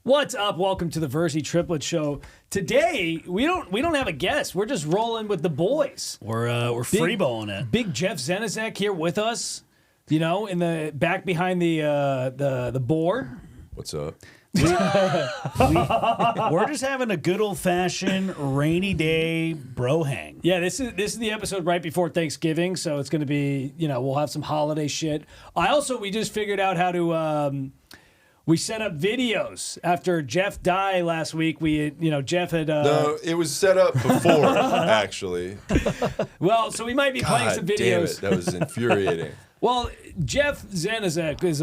What's up? Welcome to the Virzi Triplets show. Today we don't have a guest. We're just rolling with the boys. We're freeballing it. Big Jeff Zenizek here with us. You know, in the back behind the board. What's up? We're just having a good old fashioned rainy day bro hang. Yeah, this is the episode right before Thanksgiving, so it's going to be, you know, we'll have some holiday shit. We just figured out how to. We set up videos after Jeff died last week. Jeff had. No, it was set up before, actually. Well, so we might be playing some videos. Damn it, that was infuriating. Well, Jeff Zenizek was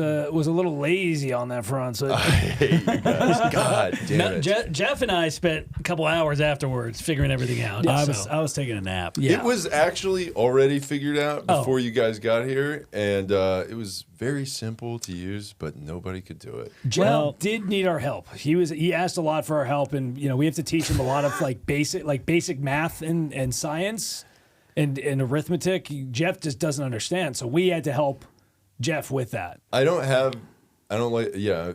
a little lazy on that front. So I hate you guys. God damn it. Jeff and I spent a couple hours afterwards figuring everything out. Yeah, I was taking a nap. Yeah. It was actually already figured out before you guys got here, and it was very simple to use, but nobody could do it. Jeff did need our help. He asked a lot for our help, and we have to teach him a lot of basic math and science. And arithmetic, Jeff just doesn't understand. So we had to help Jeff with that. Yeah,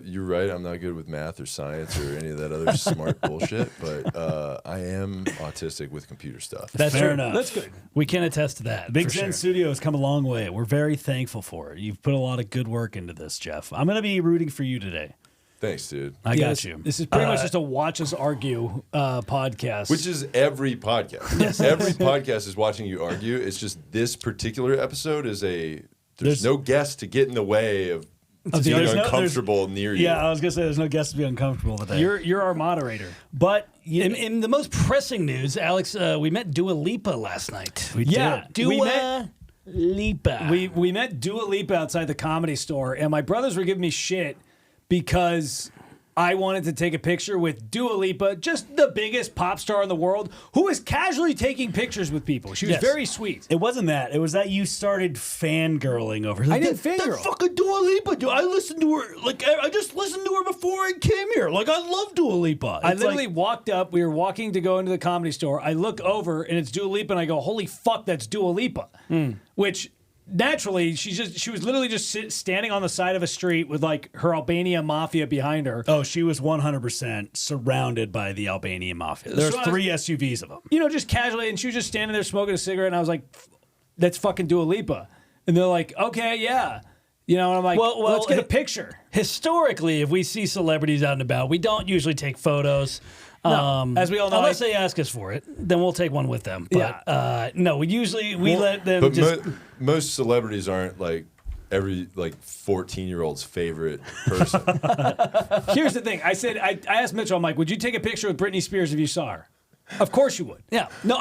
you're right. I'm not good with math or science or any of that other smart bullshit, but I am autistic with computer stuff. That's fair enough. That's good. We can attest to that. Big Zen Studio has come a long way. We're very thankful for it. You've put a lot of good work into this, Jeff. I'm going to be rooting for you today. Thanks, dude. I got you. This is pretty much just a watch us argue podcast. Which is every podcast. Yes. Every podcast is watching you argue. It's just this particular episode is there's no guest to get in the way of being uncomfortable near you. Yeah, I was going to say there's no guest to be uncomfortable today. You're our moderator. But in the most pressing news, Alex, we met Dua Lipa last night. We did. Dua Lipa. We met Dua Lipa outside the Comedy Store, and my brothers were giving me shit because I wanted to take a picture with Dua Lipa, just the biggest pop star in the world, who is casually taking pictures with people. She was very sweet. It wasn't that. It was that you started fangirling over her. I didn't fangirl. That fucking Dua Lipa, dude. I listened to her. I just listened to her before I came here. I love Dua Lipa. I literally walked up. We were walking to go into the Comedy Store. I look over, and it's Dua Lipa, and I go, holy fuck, that's Dua Lipa. Which... naturally, she was literally just standing on the side of a street with her Albania mafia behind her. Oh, she was 100% surrounded by the Albanian mafia. There's 3 SUVs of them. Just casually, and she was just standing there smoking a cigarette, and I was like, that's fucking Dua Lipa. And they're like, okay, yeah. And I'm like, well, let's get a picture. Historically, if we see celebrities out and about, we don't usually take photos. No, as we all know, unless they ask us for it, then we'll take one with them. But no, we let them. But most celebrities aren't every 14-year-old's favorite person. Here's the thing. I asked Mitchell, I'm like, would you take a picture with Britney Spears if you saw her? Of course you would. Yeah. No,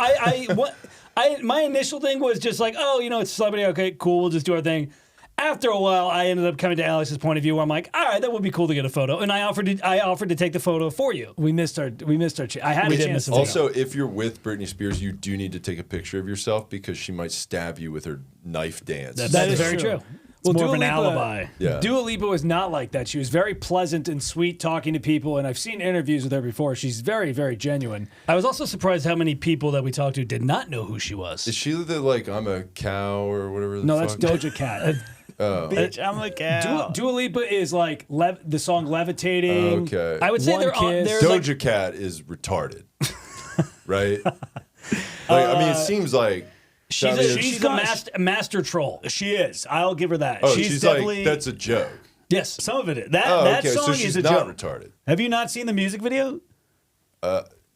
my initial thing was just it's a celebrity. Okay, cool. We'll just do our thing. After a while, I ended up coming to Alex's point of view where I'm like, all right, that would be cool to get a photo. And I offered to take the photo for you. We missed our chance. I had a chance. Also, if you're with Britney Spears, you do need to take a picture of yourself because she might stab you with her knife dance. That is very true. It's more of an alibi. Yeah. Dua Lipa was not like that. She was very pleasant and sweet talking to people, and I've seen interviews with her before. She's very, very genuine. I was also surprised how many people that we talked to did not know who she was. Is she the I'm a cow or whatever the No, fuck? that's Doja Cat. Oh. Bitch, I'm a cow. Dua Lipa is the song Levitating. Okay. I would say there's Doja Cat is retarded. Right? It seems like she's a master troll. She is. I'll give her that. Oh, she's definitely that's a joke. Yes, some of it. That okay, song so she's is a not joke. retarded. Have you not seen the music video?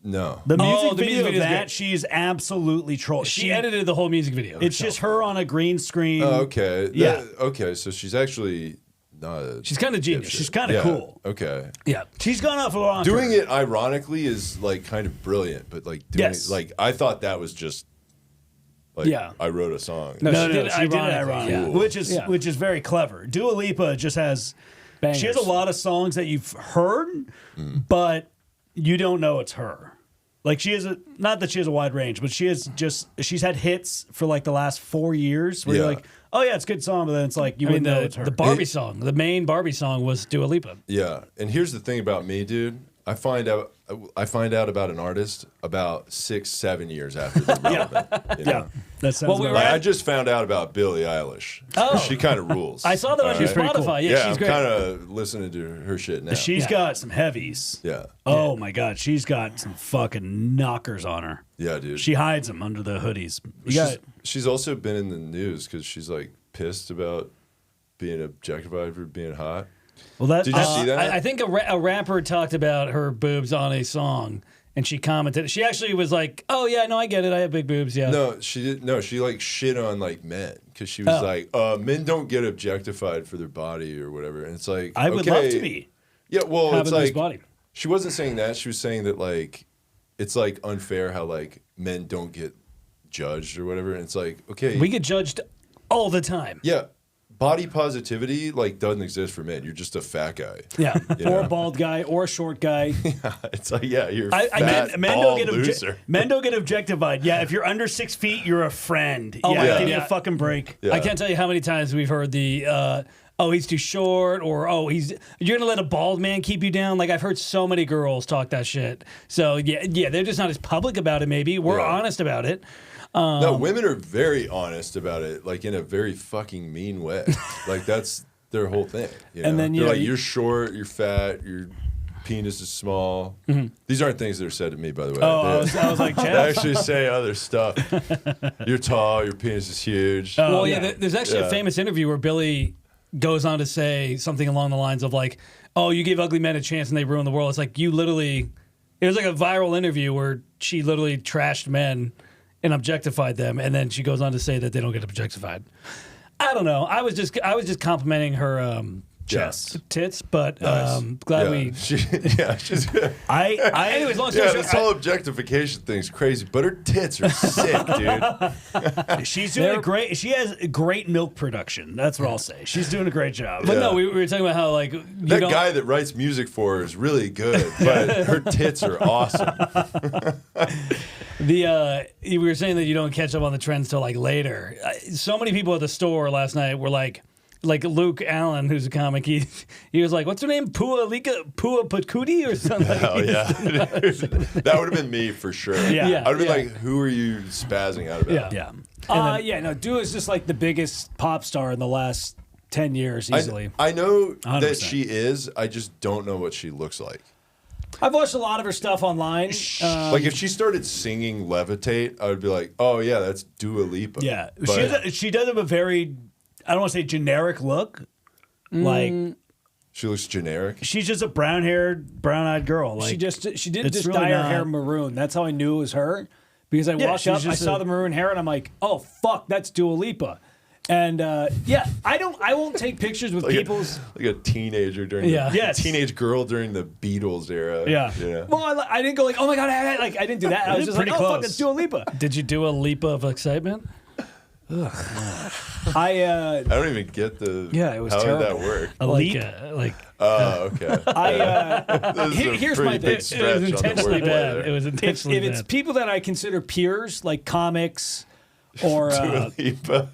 No. The music video video of that, she's absolutely troll. She edited the whole music video. It's just her on a green screen. Oh, okay. Yeah. Okay, so she's actually not. She's kind of genius. She's kind of cool. Okay. Yeah. She's gone off a long. Doing it ironically is kind of brilliant, but doing it, I thought that was just I wrote a song. No, she did it ironically. Cool. Which is very clever. Dua Lipa just has bangers. She has a lot of songs that you've heard, but you don't know it's her. She has not that she has a wide range, but she's had hits for the last 4 years where you're like, oh yeah, it's a good song, but then it's you wouldn't know it's her. The Barbie song, the main Barbie song was Dua Lipa. Yeah, and here's the thing about me, dude. I find out about an artist about 6-7 years after they're relevant. You know? That sounds Like, I just found out about Billie Eilish. Oh. She kind of rules. I saw that on your pretty Spotify. cool. Yeah, she's I'm great. kind of listening to her shit now. She's got some heavies. Yeah. Oh my God, she's got some fucking knockers on her. Yeah, dude. She hides them under the hoodies. You got She's also been in the news because she's like pissed about being objectified for being hot. well, that, Did you see that? I think a rapper talked about her boobs on a song, and she commented. She actually was like, "Oh yeah, no, I get it. I have big boobs." Yeah. No, she didn't. No, she like shit on like men because she was like, men don't get objectified for their body or whatever. And it's like, I would love to be. Yeah, well, Have it's a nice like body. she wasn't saying that. She was saying that like it's like unfair how like men don't get judged or whatever. And it's like, okay, We get judged all the time. yeah, body positivity like doesn't exist for men. You're just a fat guy. Yeah. You Or know? a bald guy, or a short guy. It's like, yeah, you're a fat, Men bald don't get loser. men don't get objectiectified. Yeah, if you're under 6 feet, you're a friend. Oh yeah, my God. give me Yeah. a fucking break. Yeah. I can't tell you how many times we've heard the, oh, he's too short, or you're gonna let a bald man keep you down. Like I've heard so many girls talk that shit. So yeah, they're just not as public about it. Maybe we're Yeah. honest about it. No, women are very honest about it, like in a very fucking mean way. Like that's their whole thing. You know? And then, they're you know, like, you're short, you're fat, your penis is small. These aren't things that are said to me, by the way. Oh, They- I was like, they Jeff. actually say other stuff. You're tall, your penis is huge. Well, yeah. there's actually a Yeah. famous interview where Billy goes on to say something along the lines of like, "Oh, you give ugly men a chance and they ruin the world." It's like you literally. It was like a viral interview where she literally trashed men and objectified them, and then she goes on to say that they don't get objectified. I don't know. I was just complimenting her Yes. tits, but Nice. glad yeah. we. She's Anyways, long story yeah, short, this whole objectification thing's crazy, but her tits are sick, dude. She's doing a great. She has great milk production. That's what I'll say. She's doing a great job. but no, Yeah. we were talking about how like you That don't, guy that writes music for her is really good, but her tits are awesome. we were saying that you don't catch up on the trends till like later. So many people at the store last night were like Luke Allen, who's a comic. He was like, "What's her name? Pua Patkuti or something." Oh yeah, that would have been me for sure. Yeah. I would have been like, "Who are you spazzing out about?" Yeah. No, Dua is just like the biggest pop star in the last 10 years easily. I know that 100%. she is. I just don't know what she looks like. I've watched a lot of her stuff online. Like if she started singing "Levitate," I would be like, "Oh yeah, that's Dua Lipa." Yeah. But She does have a very, I don't want to say generic look. Like she looks generic. she's just a brown-haired, brown-eyed girl. Like she didn't it's just really dye her not- hair maroon. That's how I knew it was her. Because I walked she's up, I just saw a- the maroon hair, and I'm like, "Oh fuck, that's Dua Lipa." And I won't take pictures with people's. Like a teenager during Yeah. the Yes. teenage girl during the Beatles era. Yeah. You know? Well, I didn't go like, "Oh my god," I didn't do that. I was just like, Pretty "Oh fuck, close. that's Dua Lipa." Did you do a leap of excitement? I don't even get the. Yeah, it was how terrible. did that work? a leap. Oh, okay. I This is a here's pretty my big thing. stretch It was on the intentionally wordplay bad. there. It was intentionally If bad. it's It's people that I consider peers, like comics, or Dua Lipa.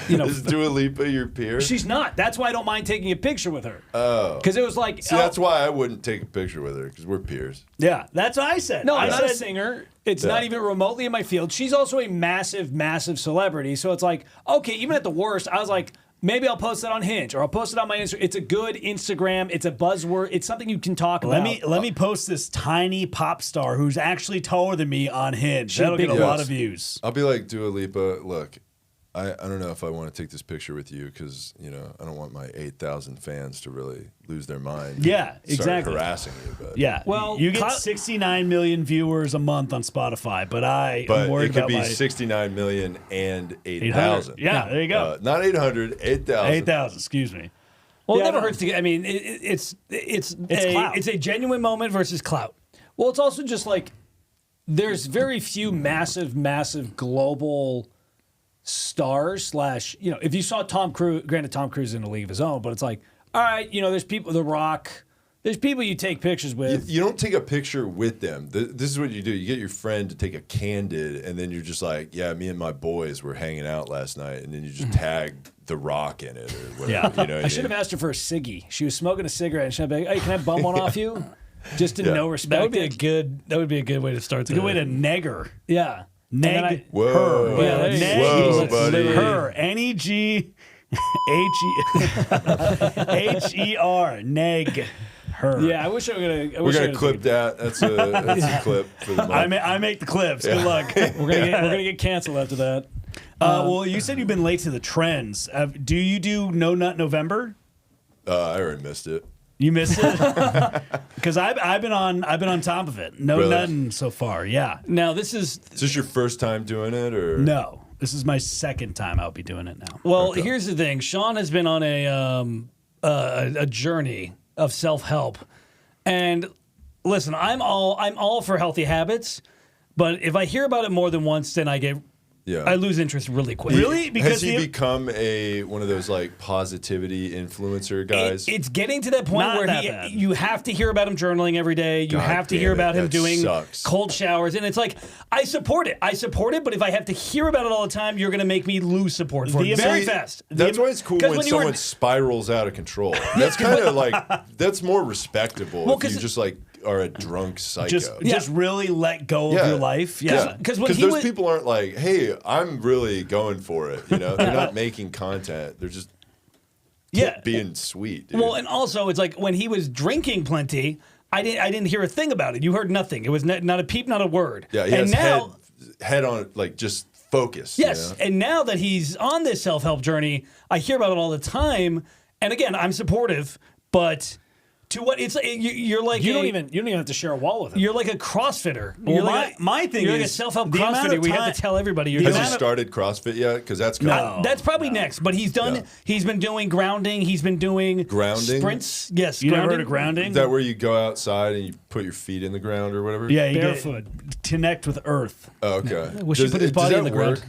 you know, Is Dua Lipa your peer? she's not. That's why I don't mind taking a picture with her. Oh, because it was like, See, that's why I wouldn't take a picture with her because we're peers. Yeah, that's what I said. no, I I'm not a said- singer. It's not even remotely in my field. She's also a massive, massive celebrity. So it's like, okay, even at the worst, I was like, maybe I'll post it on Hinge or I'll post it on my Instagram. It's a good Instagram. It's a buzzword. It's something you can talk about. Let me post this tiny pop star who's actually taller than me on Hinge. That'll get a Yes. lot of views. I'll be like, Dua Lipa, look, I don't know if I want to take this picture with you because, you know, I don't want my 8,000 fans to really lose their mind. Yeah, and exactly. Start harassing you. But, Yeah. Well, you get Clout- 69 million viewers a month on Spotify, but I'm But worried it could about be my 69 million and 800. 8,000. Yeah, there you go. Not 800, 8,000. 8,000, excuse me. Well, Yeah, it never I know. hurts to get. I mean, it's clout. it's a genuine moment versus clout. Well, it's also just like there's very few massive global stars / you know, if you saw Tom Cruise, granted Tom Cruise is in a league of his own, but it's like, all right, you know, there's people, The Rock, there's people you take pictures with. You don't take a picture with them. This is what you do. You get your friend to take a candid, and then you're just like, yeah, me and my boys were hanging out last night, and then you just tag The Rock in it or whatever. Yeah. You know what I should have asked her for a ciggy. She was smoking a cigarette, and she'd be like, "Hey, can I bum one off you?" just in no respect. That would be a good way to start. It's a good way to neg her. Yeah. Neg Whoa. her. Yeah, neg Whoa, buddy. her. NEGHER. Neg her. Yeah, I wish I would have. We're gonna clip that. That's a clip for the month. I make the clips. Good luck. We're gonna get canceled after that. Well, you said you've been late to the trends. Do you do No Nut November? I already missed it. You missed it because I've been on top of it. No Really? nutting so far. Yeah. Now this is Is this your first time doing it, or No. This is my second time I'll be doing it now. well. Here's the thing. Sean has been on a journey of self-help, and listen, I'm all for healthy habits, but if I hear about it more than once, then I lose interest really quick. Really? Has he become one of those like positivity influencer guys? It's getting to that point Not where that bad. you have to hear about him journaling every day. You God have to damn hear it, about him that doing sucks. cold showers. And it's like, I support it. But if I have to hear about it all the time, you're going to make me lose support for it very fast. That's why it's cool 'cause when when you were- someone spirals out of control. That's kind of like that's more respectable if you just like are a drunk psycho. Just really let go of your life. Yeah. Because when he those was- people aren't like, hey, I'm really going for it. You know, they're not making content. They're just being sweet. Dude. Well, and also it's like when he was drinking plenty, I didn't hear a thing about it. You heard nothing. It was not a peep, not a word. Yeah, he and has now, head on, like just focus. yes, you know? and now that he's on this self-help journey, I hear about it all the time. And again, I'm supportive, but to what it's you're like You don't even have to share a wall with him. you're like a CrossFitter. Well, you're like my thing you're like a is self-help the amount CrossFitter. of We have time- to tell everybody you're Has doing he started CrossFit yet? Because that's coming. That's probably next. But he's done. Yeah. He's been doing grounding. He's been doing Grounding? sprints. Yes, You never grounding. heard of grounding? Is that where you go outside and you put your feet in the ground or whatever? Yeah, you Barefoot. connect with Earth. Oh, okay. Well, she put his body does in the that ground.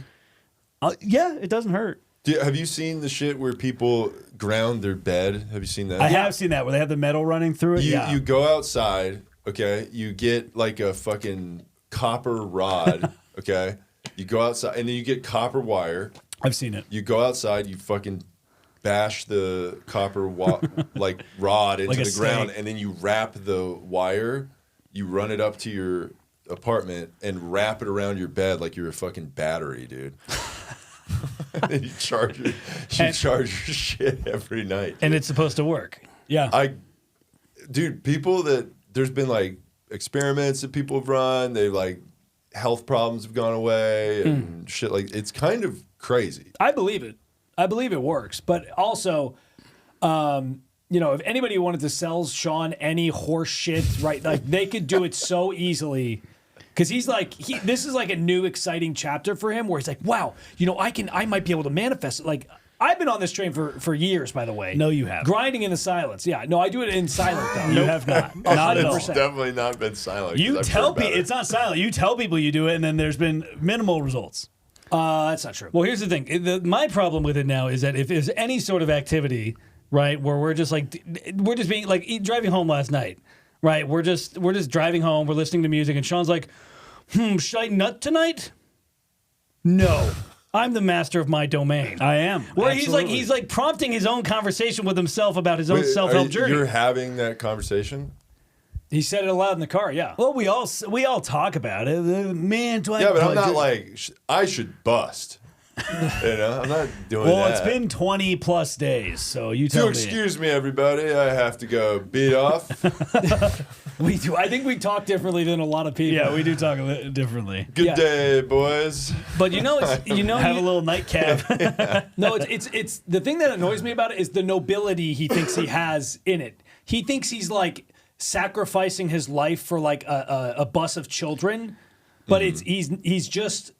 work? Yeah, it doesn't hurt. Have you seen the shit where people ground their bed? Have you seen that? I have seen that where they have the metal running through it. You go outside, okay? You get like a fucking copper rod, okay? You go outside and then you get copper wire. I've seen it. You go outside, you fucking bash the copper like rod into Like a the ground, stake. and then you wrap the wire. You run it up to your apartment and wrap it around your bed like you're a fucking battery, dude. And you charge your shit every night. And it's supposed to work. Yeah. There's been like experiments that people have run. They like health problems have gone away and shit. Like it's kind of crazy. I believe it. I believe it works. But also, if anybody wanted to sell Sean any horse shit, right? Like they could do it so easily. Because he's like, this is like a new exciting chapter for him where he's like, wow, I might be able to manifest it. Like, I've been on this train for years, by the way. No, you haven't. Grinding in the silence. Yeah, no, I do it in silence, though. You have not. Not at all. It's definitely not been silent. 'cause You I've tell heard about people it. it's not silent. You tell people you do it, and then there's been minimal results. That's not true. Well, here's the thing. My problem with it now is that if there's any sort of activity, right, where we're just being like driving home last night, right? We're just driving home. We're listening to music, and Sean's like, should I nut tonight? No. I'm the master of my domain. I am. Where Absolutely. he's like prompting his own conversation with himself about his own Wait, self-help journey. You're having that conversation? He said it aloud in the car, yeah. Well, we all talk about it. Man, do I? Yeah, but I'm not like I should bust. I'm not doing that. Well, it's been 20 plus days, so you tell To me. excuse me, everybody, I have to go beat off. We do. I think we talk differently than a lot of people. Yeah, we do talk a little differently. Good Yeah. day, boys. But it's Have a little nightcap. No, it's the thing that annoys me about it is the nobility he thinks he has in it. He thinks he's like sacrificing his life for like a bus of children, but he's just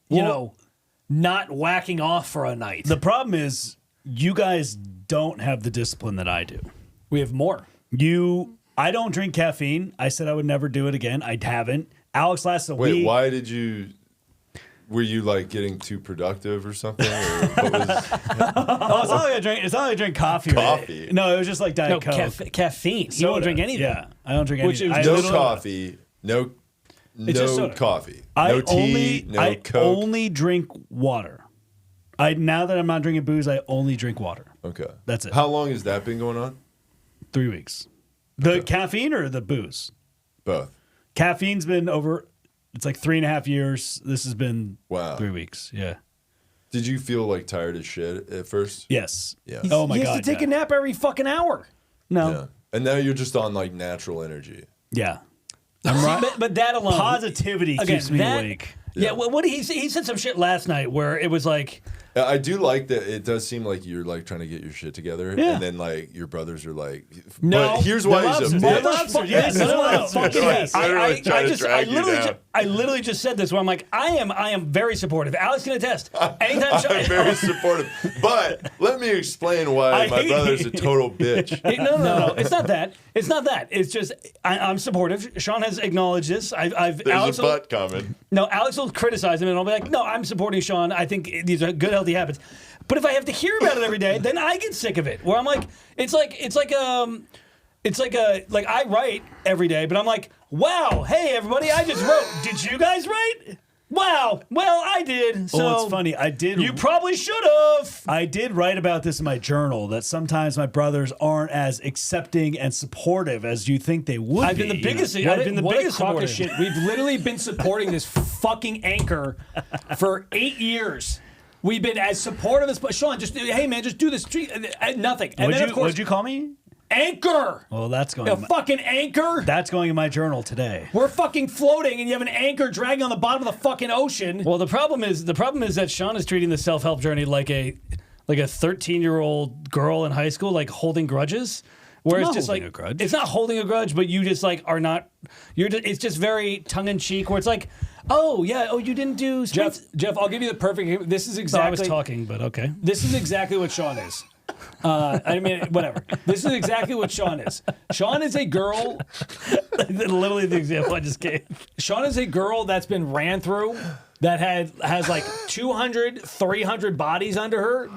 not whacking off for a night. The problem is you guys don't have the discipline that I do. We have more. I don't drink caffeine. I said I would never do it again. I haven't. Alex lasted a Wait, week. why did you? Were you like getting too productive or something? Or what was, Oh, it's not like I drink. It's not like I drink coffee. Coffee? No, it was just like Diet No, Coke. caffeine. You Soda. don't drink anything. Yeah, I don't drink Which anything. is I no literally- coffee, no just soda. coffee, I no tea, no I Coke. only drink water. Now that I'm not drinking booze, I only drink water. Okay, That's it. How long has that been going on? 3 weeks. The caffeine or the booze? Both. Caffeine's been over. It's like 3.5 years. This has been 3 weeks. Yeah. Did you feel like tired as shit at first? Yes. Yeah. Oh my He God. has to take a nap every fucking hour. No. Yeah. And now you're just on like natural energy. Yeah. But that alone, Positivity keeps me awake. Yeah. Well, what he said some shit last night where it was like. I do like that. It does seem like you're like trying to get your shit together, and then like your brothers are like, No, but here's why he's a bitch. Yes. I literally just said this where I'm like, I am very supportive. Alex can attest. Anytime I'm very supportive, but let me explain why my brother's a total bitch. No. It's not that. It's not that. It's just I'm supportive. Sean has acknowledged this. There's Alex a butt coming. No, Alex will criticize him, and I'll be like, no, I'm supporting Sean. I think these are good, healthy habits. But if I have to hear about it every day, then I get sick of it. Where I'm like, like I write every day, but I'm like, wow, hey everybody, I just wrote. Did you guys write? Wow, well I did. So it's funny. I did. You probably should have. I did write about this in my journal that sometimes my brothers aren't as accepting and supportive as you think they would. I've been the biggest. I've been the biggest crock of shit. We've literally been supporting this fucking anchor for 8 years. We've been as supportive as Sean. Just hey man, just do this. Nothing. And then of course, what'd you call me? Anchor. Well, that's going. A fucking anchor. That's going in my journal today. We're fucking floating, and you have an anchor dragging on the bottom of the fucking ocean. Well, the problem is that Sean is treating the self-help journey like a 13-year-old girl in high school, like holding grudges. Where it's just like a grudge. It's not holding a grudge, but you just like are not. It's just very tongue in cheek. Where it's like, oh yeah, you didn't do. Jeff, I'll give you the perfect. This is No, exactly. I was talking, but okay. This is exactly what Sean is. I mean, whatever. This is exactly what Sean is. Sean is a girl. Literally the example I just gave. Sean is a girl that's been ran through, that has like 200, 300 bodies under her,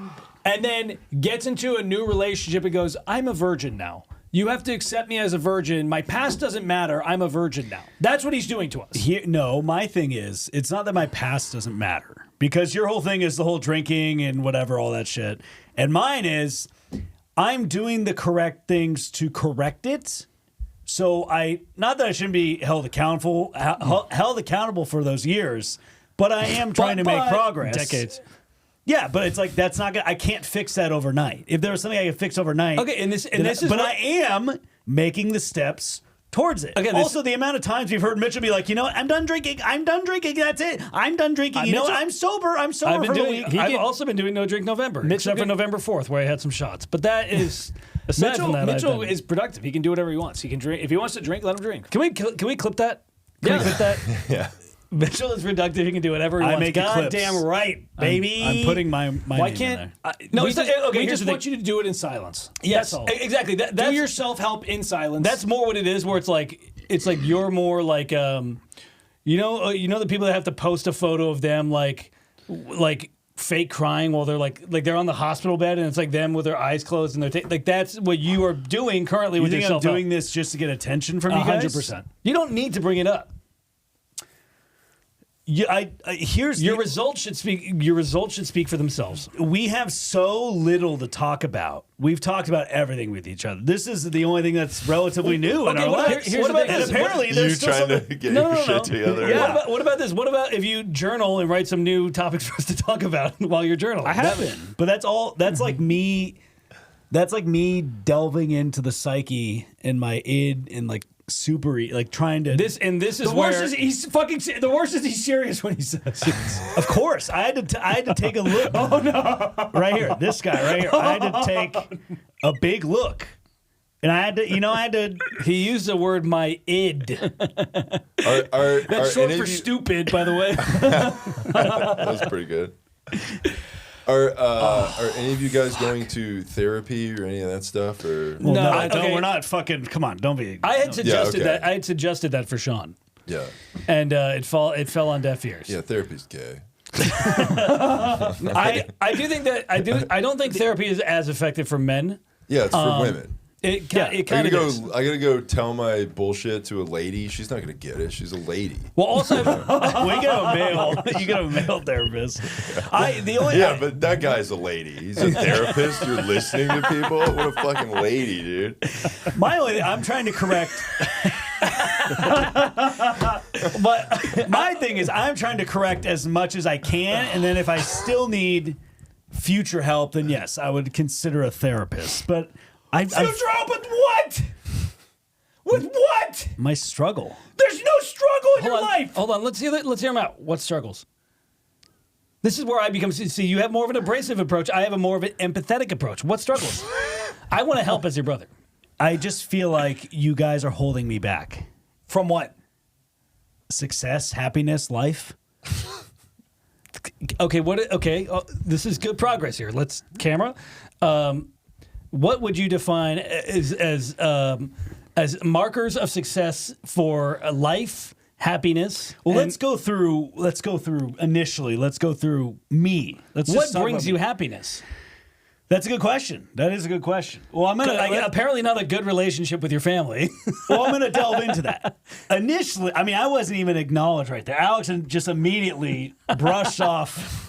and then gets into a new relationship and goes, I'm a virgin now. You have to accept me as a virgin. My past doesn't matter. I'm a virgin now. That's what he's doing to us. No, my thing is, it's not that my past doesn't matter. Because your whole thing is the whole drinking and whatever, all that shit. And mine is, I'm doing the correct things to correct it. So not that I shouldn't be held accountable for those years, but I am trying to make progress. Decades. Yeah, but it's like I can't fix that overnight. If there was something I could fix overnight, Okay, I am making the steps towards it. Okay, also, the amount of times we've heard Mitchell be like, you know what, I'm done drinking. That's it. I'm done drinking. You know what, I'm sober. I'm sober for the week. I've also been doing No Drink November, except for November 4th, where I had some shots. But that is aside from that, Mitchell is productive. He can do whatever he wants. He can drink if he wants to drink. Let him drink. Can we clip that? Can we clip that? Yeah. Mitchell is productive. He can do whatever he wants. make clips. Goddamn right, baby. I'm putting my Why name can't? in there. No, we just want you to do it in silence. Yes, That's all. exactly. Do That's your self-help in silence. That's more what it is. Where it's like you're more like you know the people that have to post a photo of them like fake crying while they're like they're on the hospital bed and it's like them with their eyes closed and they're like that's what you are doing currently You with think I'm yourself. doing this just to get attention from you guys? 100%. You don't need to bring it up. Yeah, Your results should speak for themselves. We have so little to talk about. We've talked about everything with each other. This is the only thing that's relatively new in our lives. Here's the thing. And apparently, there's You still trying some. to get your shit together. Yeah. What about this? What about if you journal and write some new topics for us to talk about while you're journaling? I haven't, but that's all. That's like me. That's like me delving into the psyche and my id and like super like trying to. This is The where worst is the worst is he's serious when he says it. Of course, I had to take a look. Oh no! Right here, this guy right here. I had to take a big look, and I had to. he used the word my id. That's short for stupid, by the way. That was pretty good. Are any of you guys going to therapy or any of that stuff? Or Well, no, okay. we're not fucking. Come on, don't be. I had suggested okay. that. I had suggested that for Sean, yeah, and it fell on deaf ears. yeah, therapy's gay. I do think that I don't think therapy is as effective for men. Yeah, it's for women. It I kind gotta of is. go. I gotta go tell my bullshit to a lady. She's not gonna get it. She's a lady. Well, also, We got a male. You got a male therapist. But that guy's a lady. He's a therapist. You're listening to people. What a fucking lady, dude. I'm trying to correct. But my thing is, I'm trying to correct as much as I can, and then if I still need future help, then yes, I would consider a therapist. But Future help with what? With what? my struggle. There's no struggle in your hold on, life. hold on. Let's hear him out. What struggles? This is where I become. See, you have more of an abrasive approach. I have a more of an empathetic approach. What struggles? I want to help as your brother. I just feel like you guys are holding me back. From what? Success, happiness, life. Okay, this is good progress here. Let's camera. What would you define as markers of success for life, happiness? Well, let's go through initially. Let's go through me. What brings you happiness? That's a good question. That is a good question. Well, Apparently not a good relationship with your family. Well, I'm going to delve into that. Initially, I mean, I wasn't even acknowledged right there. Alex just immediately brushed off.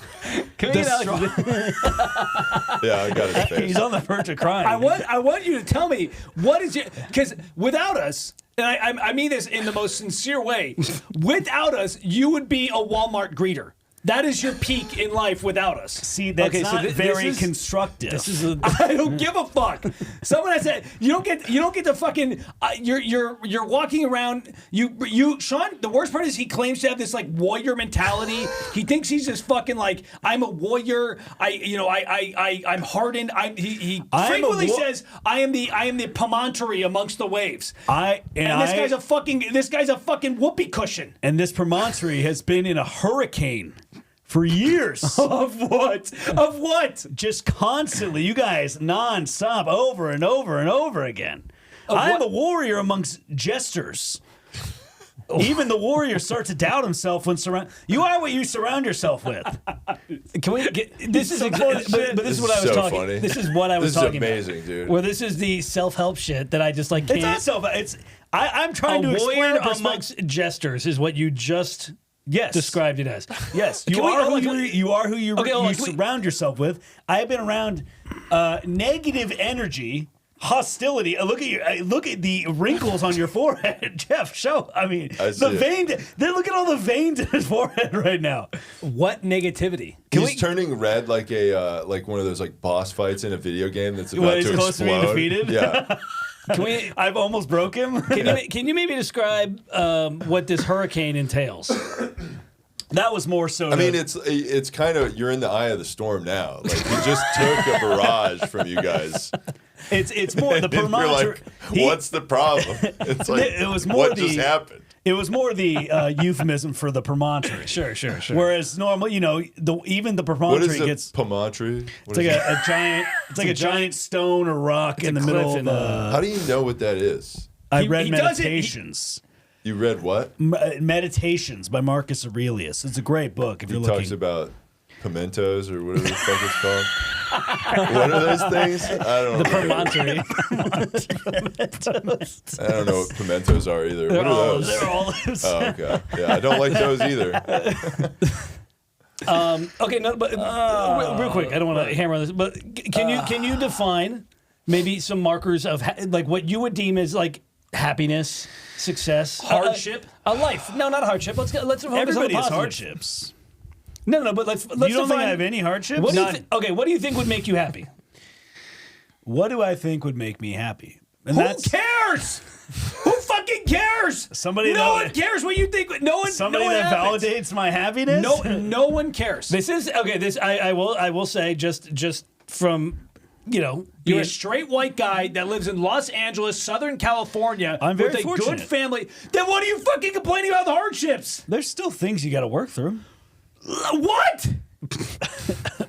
Yeah, I got his face. He's on the verge of crying. I want you to tell me what is your, because without us, and I mean this in the most sincere way, without us, you would be a Walmart greeter. That is your peak in life without us. See, that's not very constructive. This is I don't give a fuck. Someone has said you don't get to fucking. You're walking around. You Sean. The worst part is he claims to have this like warrior mentality. He thinks he's just fucking like I'm a warrior. I'm hardened. He frequently says I am the promontory amongst the waves. This guy's a fucking whoopee cushion. And this promontory has been in a hurricane for years. Of what? Of what? Just constantly, you guys, nonstop, over and over and over again. I'm a warrior amongst jesters. Even the warrior starts to doubt himself when you are what you surround yourself with. Can we get this is but this is what I was so talking. funny. This is what I was talking about. This is amazing, dude. Where this is the self-help shit that I just like can't. It's not I'm trying to a explain warrior the perspective. amongst jesters is what you just described it as. Yes, you are who you Okay, surround yourself with. I have been around negative energy, hostility. Look at the wrinkles on your forehead, Jeff. Look at all the veins in his forehead right now. What negativity? He's turning red like a like one of those like boss fights in a video game that's about he's to close to being explode. defeated? Yeah. I've almost broke him. Can you maybe describe what this hurricane entails? That was more so. I mean, it's kind of you're in the eye of the storm now. Like he just took a barrage from you guys. It's more the You're promontory. like, what's the problem? It's like It was more what the- just happened. It was more the euphemism for the promontory. Sure. Whereas normal, even the What promontory is a gets. promontory? It's like a giant. It's like a giant stone or rock in the cliff middle in of. How do you know what that is? I read he does it- Meditations. You read what? Meditations by Marcus Aurelius. It's a great book if He you're talks looking. about pimentos or whatever the fuck it's called. What are those things? I don't know. Promontory. I don't know what pimentos are either. What are those? They're olives. Oh, okay. Yeah, I don't like those either. Okay, no, but real quick, I don't want to hammer on this, but can you define maybe some markers of like what you would deem as like happiness, success, Hardship? a life? No, not hardship. Let's focus Everybody on the has positive. hardships. No, but let's You don't think define. I have any hardships? What do you think would make you happy? What do I think would make me happy? And Who cares? Who fucking cares? Somebody No that- one cares what you think. No one. somebody no one that happens. validates my happiness. No one cares. This is okay. This I will say just from You're being- a straight white guy that lives in Los Angeles, Southern California, I'm very with a fortunate. good family. Then what are you fucking complaining about the hardships? There's still things you got to work through. What?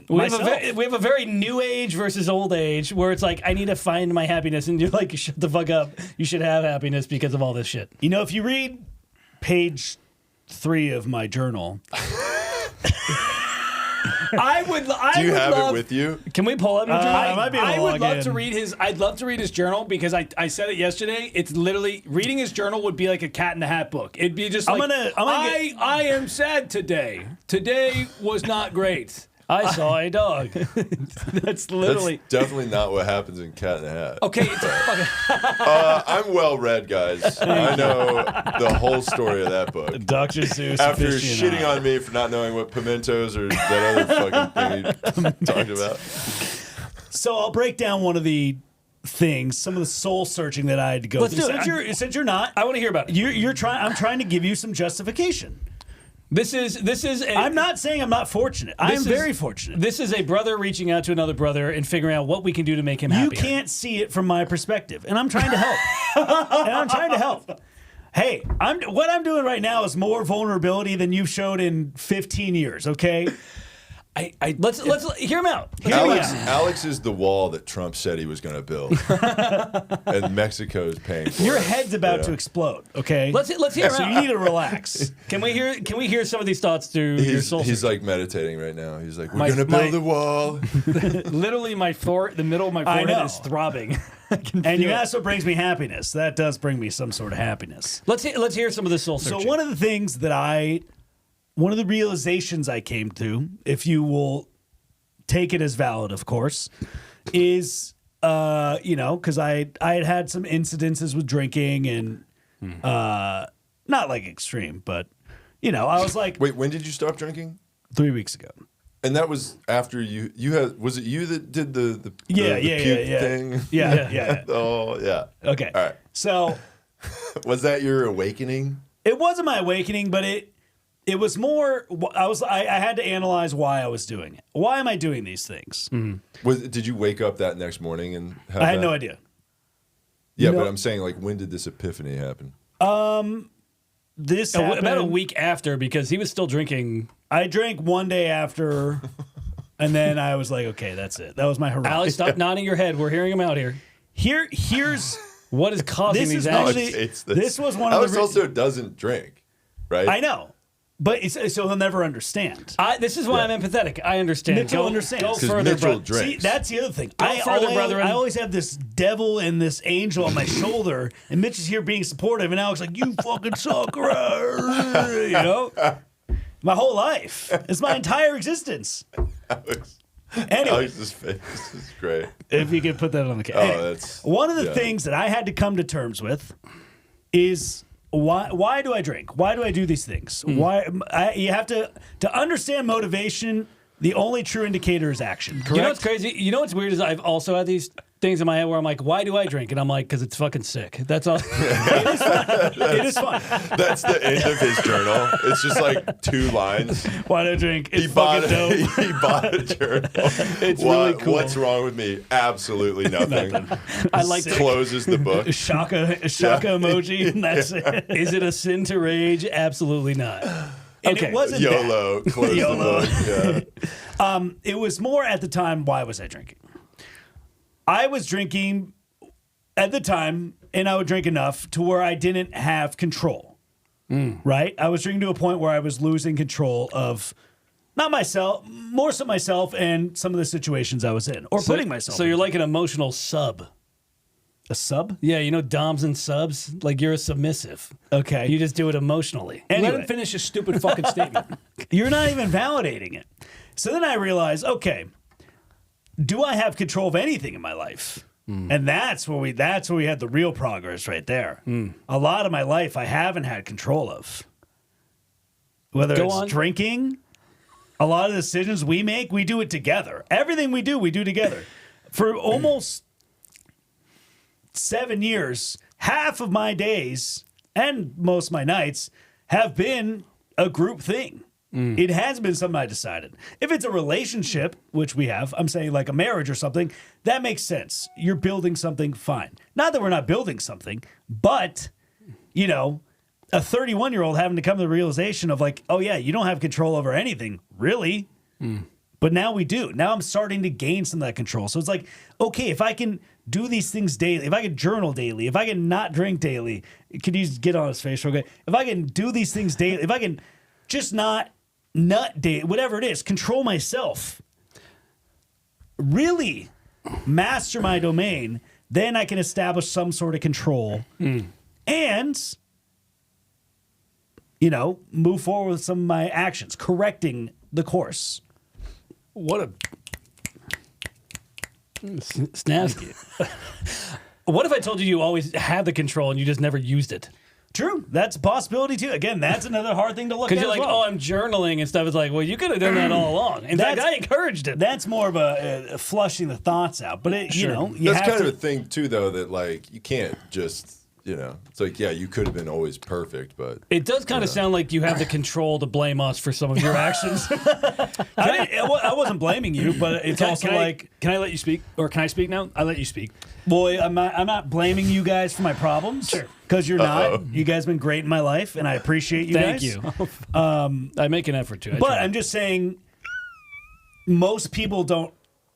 we have, Myself. we have a very new age versus old age where it's like I need to find my happiness, and you're like, shut the fuck up. You should have happiness because of all this shit. If you read page 3 of my journal, Do you have it with you? Can we pull up your journal? I might be able to I would log love in. to read his. I'd love to read his journal because I said it yesterday. It's literally reading his journal would be like a Cat in the Hat book. It'd be just I'm like gonna I am sad today. Today was not great. I saw a dog. That's literally. That's definitely not what happens in Cat in the Hat. Okay, it's fucking. I'm well read, guys. I know the whole story of that book. Dr. Seuss. After aficionado. shitting on me for not knowing what pimentos or that other fucking thing he talked about. So I'll break down one of the things, some of the soul searching that I had to go Let's through. do it. Since you're not, I want to hear about it. you're trying. I'm trying to give you some justification. This is. I'm not saying I'm not fortunate. I am very fortunate. This is a brother reaching out to another brother and figuring out what we can do to make him You happier. can't see it from my perspective, and I'm trying to help. Hey, what I'm doing right now is more vulnerability than you've showed in 15 years. Okay, Let's hear him out. Let's hear him out. Alex is the wall that Trump said he was going to build, and Mexico is paying for your it. head's about to explode. Okay, Let's hear him so out. you need to relax. Can we hear some of these thoughts through your soul? He's like meditating right now. He's like, we're My- going to build a wall. Literally, the middle of my I forehead know. is throbbing. I can And feel you it. asked what brings me happiness. That does bring me some sort of happiness. Let's hear some of the soul searching. So one of the things one of the realizations I came to, if you will take it as valid, of course, is because I had some incidences with drinking and not like extreme, but I was like Wait, when did you stop drinking? 3 weeks ago. And that was after you had, was it you that did the Yeah, puke yeah. thing? Yeah. Oh, yeah. Okay. All right. So Was that your awakening? it wasn't my awakening, but it was more. I had to analyze why I was doing it. Why am I doing these things? Did you wake up that next morning and have I had that? no idea. Yeah, No. but I'm saying, like, when did this epiphany happen? This About a happened- week after, because he was still drinking. I drank one day after, and then I was like, okay, that's it. That was my horizon. Alex, stop nodding your head. We're hearing him out here. Here's What is causing This these is one of actions? the- Hates this was one of Alex the re- also doesn't drink, right? I know, but so he'll never understand. This is why I'm empathetic. I understand. Mitchell Go understands. Go 'Cause further, Mitchell brother. drinks. See, that's the other thing. Go I further, brethren. always have this devil and this angel on my shoulder, and Mitch is here being supportive, and Alex like, you fucking suck, My whole life. It's my entire existence. Anyway, Alex's face is great. if you could put that on the camera. Oh, that's One of the yeah. things that I had to come to terms with is why do I drink? Why do I do these things? Why you have to understand motivation. The only true indicator is action. Correct? You know what's crazy? You know what's weird is I've also had these things in my head where I'm like, why do I drink? And I'm like, because it's fucking sick. That's all. It is fun. That's the end of his journal. It's just like 2 lines. Why do I drink? It's He bought, fucking dope. he bought a journal. It's really cool. What's wrong with me? Absolutely nothing. I like to. Closes the book. Shaka emoji, and that's it. Is it a sin to rage? Absolutely not. And Okay. it wasn't that. YOLO. Close YOLO. the book. Yeah. It was more at the time, why was I drinking? I was drinking at the time, and I would drink enough to where I didn't have control. Right? I was drinking to a point where I was losing control of not myself, more so myself and some of the situations I was in, or putting myself So in. you're like an emotional sub. A sub? Yeah, you know doms and subs? Like you're a submissive. Okay. You just do it emotionally. Let Anyway. him finish his stupid fucking statement. You're not even validating it. So then I realized, okay, do I have control of anything in my life? And that's where we had the real progress right there. A lot of my life I haven't had control of. Whether Go it's on. drinking, a lot of the decisions we make, we do it together. Everything we do together. For almost 7 years, half of my days and most of my nights have been a group thing. It has been something I decided. If it's a relationship, which we have, I'm saying like a marriage or something, that makes sense. You're building something, fine. Not that we're not building something, but, a 31-year-old having to come to the realization of like, oh yeah, you don't have control over anything, really. But now we do. Now I'm starting to gain some of that control. So it's like, okay, if I can do these things daily, if I can journal daily, if I can not drink daily, could you get on his face real quick? If I can do these things daily, if I can just not nut day, whatever it is, control myself, really master my domain, then I can establish some sort of control and, you know, move forward with some of my actions, correcting the course. What a snaps. What if I told you you always had the control and you just never used it? True. That's a possibility, too. Again, that's another hard thing to look at. Because you're like, as well. oh, I'm journaling and stuff. It's like, well, you could have done that all along. In fact, I encouraged it. That's more of a flushing the thoughts out. But, you know, you That's have kind to, of a thing, too, though, that, like, you can't just, you know, it's like, yeah, you could have been always perfect, but. It does kind of sound like you have the control to blame us for some of your actions. I wasn't blaming you, but it's also like... Can I let you speak? Or can I speak now? I let you speak. Boy, I'm not blaming you guys for my problems. Sure. Because you're not. You guys have been great in my life, and I appreciate you Thank guys. you. I make an effort to. But I'm just saying, most people don't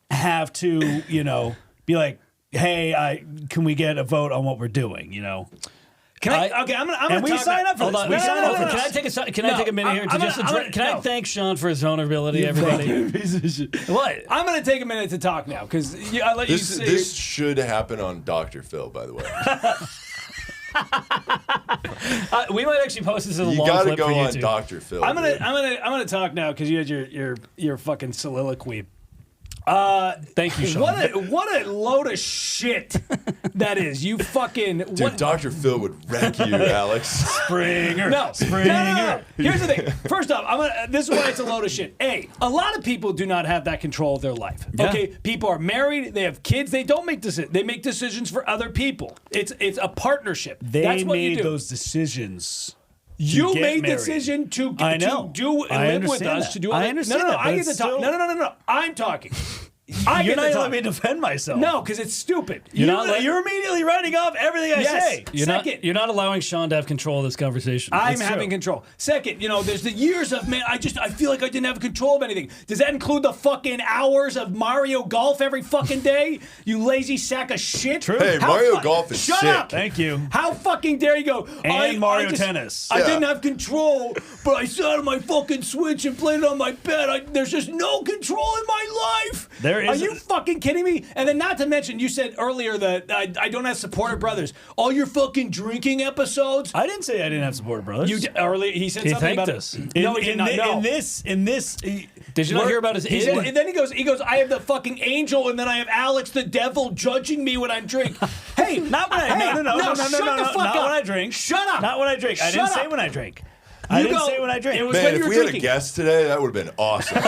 have to, you know, be like, hey, can we get a vote on what we're doing, you know? Can I? Okay, I'm gonna. And we sign up for Hold this. on. We sign up for Can I this. take a take a minute here to just address? Can I thank Sean for his vulnerability, everybody? What? I'm gonna take a minute to talk now because I let you. This should happen on Dr. Phil, by the way. We might actually post this as a You long got to clip go for on YouTube. Dr. Phil. I'm dude. gonna talk now because you had your fucking soliloquy. Thank you, Sean. What a load of shit that is. You fucking Dude, Dr. Phil would wreck you, Alex. Springer. No. Springer. Here's the thing. First off, this is why it's a load of shit. A lot of people do not have that control of their life. Yeah. Okay, people are married, they have kids, they don't make decisions. They make decisions for other people. It's a partnership. That's what you made do. those decisions. You get made the married. decision to I know. to do and I live with understand us that. to do all I that. understand No, that, I but get it's to talk. still- No. I'm talking. You're I get not to going to talk. let me defend myself. No, because it's stupid. You're immediately writing off everything I Yes. say. You're not allowing Sean to have control of this conversation. I'm That's having true. control. Second, there's the years of, man, I feel like I didn't have control of anything. Does that include the fucking hours of Mario Golf every fucking day? You lazy sack of shit. True. Hey, Mario Golf is Shut sick. up. Thank you. How fucking dare you go? And Mario Tennis. I Yeah. didn't have control, but I sat on my fucking Switch and played it on my bed. There's just no control in my life. There Are is- you fucking kidding me? And then not to mention, you said earlier that I don't have supportive brothers. All your fucking drinking episodes. I didn't say I didn't have supportive brothers. You earlier he said He something thanked about us. No, he did not. No. In this, Did you not hear about his He id? said, and then he goes, I have the fucking angel, and then I have Alex the devil judging me when I drink. Hey, not when I hey, no, shut the fuck not up. when I drink. Shut up. Not when I drink. I Shut didn't say up. when I drink. I didn't say when I drink. It was Man, when if you were we had a drinking. guest today, that would have been awesome.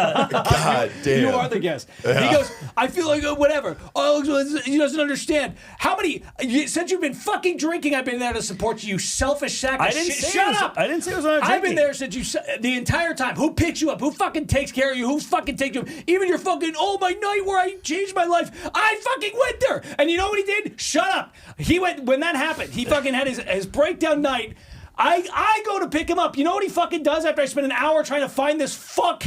God damn. You are the guest. He goes, I feel like whatever. Alex, he doesn't understand. How many, since you've been fucking drinking, I've been there to support you, you selfish sack of I didn't shit. say Shut it was- up. I didn't say it was when I was I've been drinking. there since the entire time. Who picks you up? Who fucking takes care of you? Who fucking takes you up? Even your fucking, my night where I changed my life. I fucking went there. And you know what he did? Shut up. He went, when that happened, he fucking had his breakdown night. I go to pick him up. You know what he fucking does after I spend an hour trying to find this fuck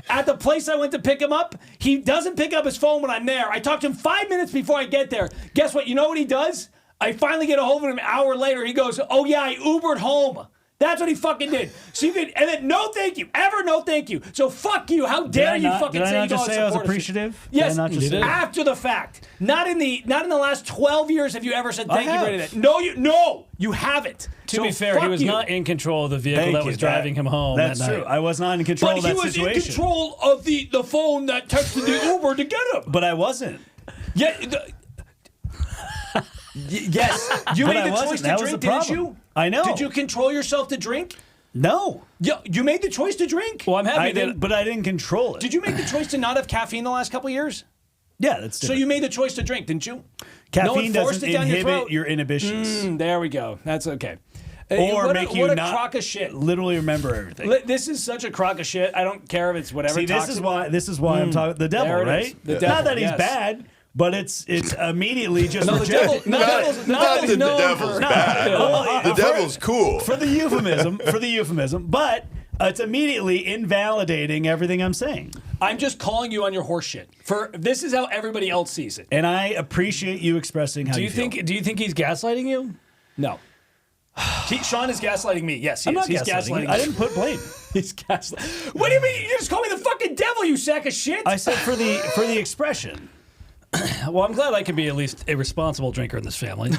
at the place I went to pick him up? He doesn't pick up his phone when I'm there. I talk to him 5 minutes before I get there. Guess what? You know what he does? I finally get a hold of him an hour later. He goes, oh yeah, I Ubered home. That's what he fucking did. So you could, and then no thank you. Ever no thank you. So fuck you. How dare you fucking Did I say not you just don't say I was support us? appreciative? Yes, Did I not just you say did. that? after the fact. Not in the last 12 years have you ever said thank you have. for anything. No, you haven't. To be fair, he was not in control of the vehicle Thank that you. was driving him home. That's that true. night. I was not in control But of he that was situation. in control of the phone that texted the Uber to get him. But I wasn't. Yeah. Yes. You But made I the wasn't. choice to That was drink, the didn't problem. you? I know. Did you control yourself to drink? No. Yeah, you made the choice to drink. Well, I'm happy I that. didn't, but I didn't control it. Did you make the choice to not have caffeine the last couple of years? Yeah, that's So different. you made the choice to drink, didn't you? No one Caffeine forced doesn't it down your inhibit throat? your inhibitions. There we go. That's okay. Or what make a, you what a not crock of shit. literally remember everything. This is such a crock of shit. I don't care if it's whatever. See, this is why I'm talking the devil, There it is. right? The Not devil, that he's yes. bad, but it's immediately just No, the rejected. devil. Not that the known devil's for- bad. Well, The devil's cool. for the euphemism, but it's immediately invalidating everything I'm saying. I'm just calling you on your horse shit. This is how everybody else sees it. And I appreciate you expressing how Do you you feel. think? Do you think he's gaslighting you? No. Sean is gaslighting me. Yes, he I'm is. not He's gaslighting. gaslighting. I didn't put blame. He's gaslighting. What do you mean? You just call me the fucking devil, you sack of shit. I said for the expression. Well, I'm glad I can be at least a responsible drinker in this family.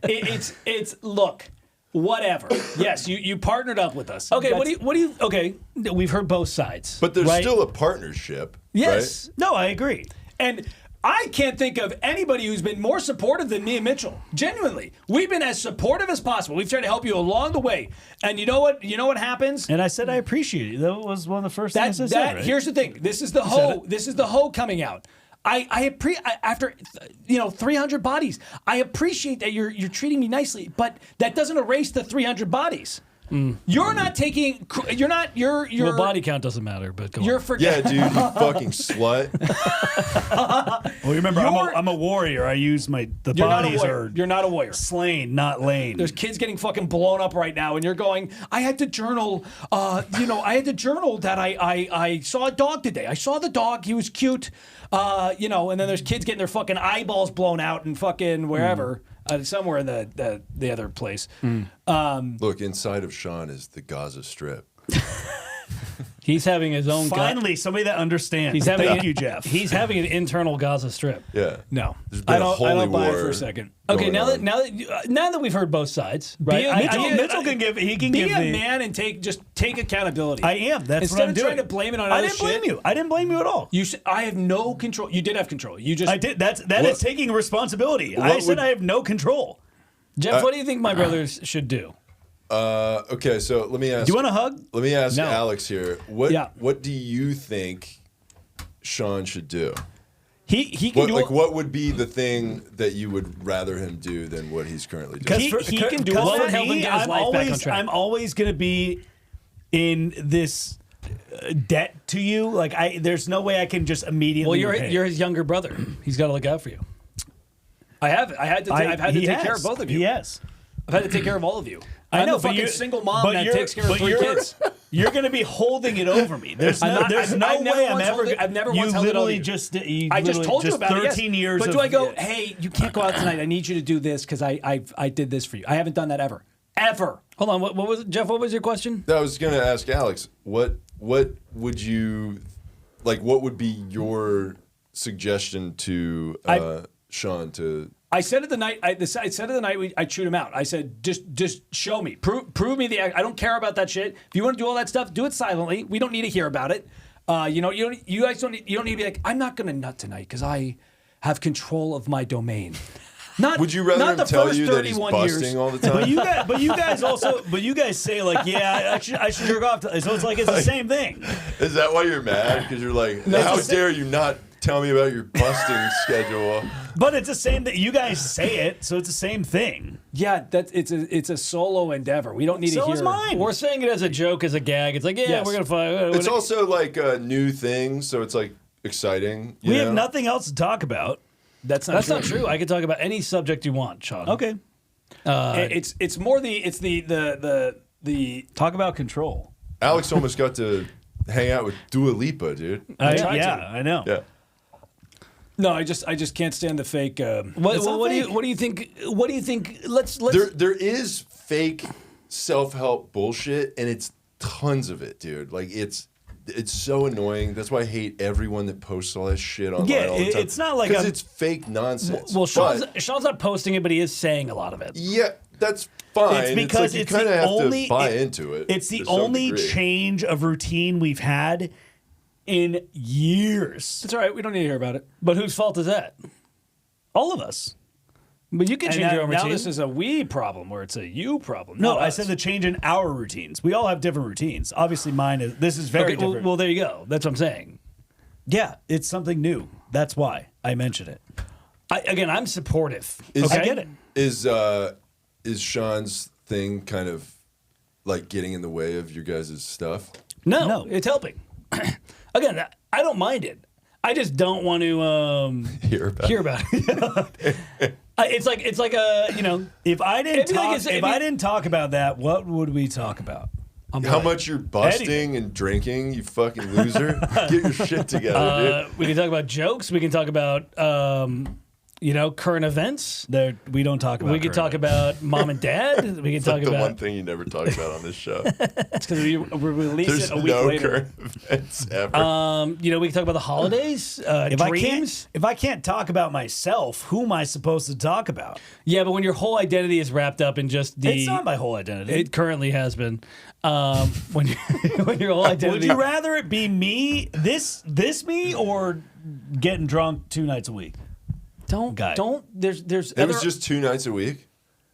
It's look, whatever. Yes, you partnered up with us. Okay, That's- what do you? Okay, we've heard both sides. But there's right? still a partnership. yes. No, I agree. And I can't think of anybody who's been more supportive than me and Mitchell. Genuinely, we've been as supportive as possible. We've tried to help you along the way. And you know what? You know what happens? And I said I appreciate it. That was one of the first things I said. Right? Here's the thing. This is the hoe coming out. After 300 bodies, I appreciate that you're treating me nicely, but that doesn't erase the 300 bodies. You're not taking. Your Well, body count doesn't matter, but go You're on. forgetting. Yeah, dude, you fucking slut. Well, remember, I'm a warrior. I use the You're not a bodies warrior. are You're not a warrior. slain, not lane. There's kids getting fucking blown up right now, and you're going, I had to journal, I had to journal that I saw a dog today. I saw the dog. He was cute, and then there's kids getting their fucking eyeballs blown out and fucking wherever, somewhere in the other place. Look, inside of Sean is the Gaza Strip. He's having his own. Finally, somebody that understands. He's having. Thank you, Jeff. He's having an internal Gaza Strip. Yeah. No, There's been I a don't. holy I don't buy it war for a second. Okay, going now on. that we've heard both sides, right? Mitchell can give. He can Be give a the. man and take accountability. I am. That's Instead what I'm of doing. trying to blame it on I other didn't blame shit, you. I didn't blame you at all. I have no control. You did have control. You just. I did. That is taking responsibility. I What said would- I have no control. Jeff, what do you think my brothers should do? Okay, so let me ask. Do you want a hug? Let me ask No. Alex here. What Yeah. What do you think Sean should do? He can do. What would be the thing that you would rather him do than what he's currently doing? He can do what what would help him get his life back on track. I'm always going to be in this debt to you. Like there's no way I can just immediately. Well, repay. you're his younger brother. He's got to look out for you. I've had to He take has. care of both of you. Yes. I've had to take care of all of you. I I'm know, the but fucking you're single mom but that you're- takes care of but 3 you're- kids. You're going to be holding it over me. There's I'm no, not- there's I've- no I've never way I'm once ever. held it- I've never you once held it over literally you. just. I just told you about 13 it. Yes. years. But of, do I go, hey, you can't go out tonight. I need you to do this because I did this for you. I haven't done that ever. Ever. Hold on. What was it, Jeff? What was your question? I was going to ask Alex, what would you like? What would be your suggestion to Sean to? I said it the night. I said it the night I chewed him out. I said, just show me, prove me the act. I don't care about that shit. If you want to do all that stuff, do it silently. We don't need to hear about it. You guys don't need to be like, I'm not gonna nut tonight because I have control of my domain. Not. Would you rather not him the tell first you that he's 31 busting years. all the time? but you guys say like, yeah, I should jerk off. So it's like it's the same thing. Is that why you're mad? Because you're like, No, how it's the dare you not tell me about your busting schedule? But it's the same thing. You guys say it, so it's the same thing. Yeah, it's a solo endeavor. We don't need to So hear. is mine. We're saying it as a joke, as a gag. It's like, yeah, Yes. we're gonna fight. It's also like a new thing, so it's like exciting. You We know? have nothing else to talk about. That's That's not true. I can talk about any subject you want, Sean. Okay. It's more the Talk about control. Alex almost got to hang out with Dua Lipa, dude. tried to. I know. Yeah. No, I just can't stand the fake. What do you think? What do you think? Let's. There is fake self-help bullshit, and it's tons of it, dude. Like it's so annoying. That's why I hate everyone that posts all that shit online Yeah, all the time. it's not like because I'm- it's fake nonsense. Well, But, Sean's not posting it, but he is saying a lot of it. yeah, that's fine. It's because like it's you kind of the have only to buy into it. It's the to some only degree. change of routine we've had in years. It's all right. We don't need to hear about it. But whose fault is that? All of us. But you can And change now, your own now routine. this is a we problem where it's a you problem. No, not I us. said the change in our routines. We all have different routines. Obviously, mine is. This is very okay, well, different. well, there you go. That's what I'm saying. Yeah, it's something new. That's why I mentioned it. Again, I'm supportive. Is- I get it. Is Sean's thing kind of like getting in the way of your guys' stuff? No, it's helping. Again, I don't mind it. I just don't want to Hear about it. It's like a If I didn't It'd be like talk, it's- if it'd be- I didn't talk about that, what would we talk about? How much you're busting and drinking, you fucking loser. Get your shit together, dude. we can talk about jokes. We can talk about current events. We don't talk about. We could talk about mom and dad. We could talk the about one thing you never talk about on this show. It's because we release There's it a week no later. current events ever. we can talk about the holidays, dreams. If I can't talk about myself, who am I supposed to talk about? Yeah, but when your whole identity is wrapped up in just the. It's not my whole identity. It currently has been. When your whole identity. Would you rather it be me, this me, or getting drunk 2 nights a week? Don't. There's. It was just 2 nights a week.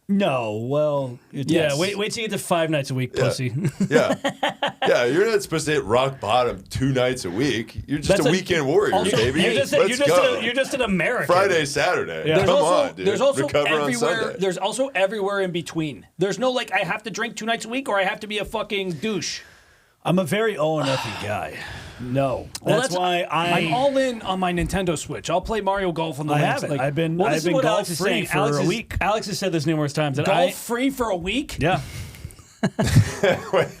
No, well, Yeah, wait till you get to 5 nights a week, pussy. Yeah, you're not supposed to hit rock bottom 2 nights a week. You're just a weekend warrior, Also, baby. Let's go. You're just an American. Friday, Saturday. There's Come also, on, dude. There's also Recover on everywhere. Sunday. There's also everywhere in between. There's no I have to drink 2 nights a week or I have to be a fucking douche. I'm a very O and F guy. No, that's why I'm all in on my Nintendo Switch. I'll play Mario Golf on the I next. haven't. I've been This is what golf Alex is free saying. for a week. Alex has said this numerous times. That golf free for a week. Yeah, Wait,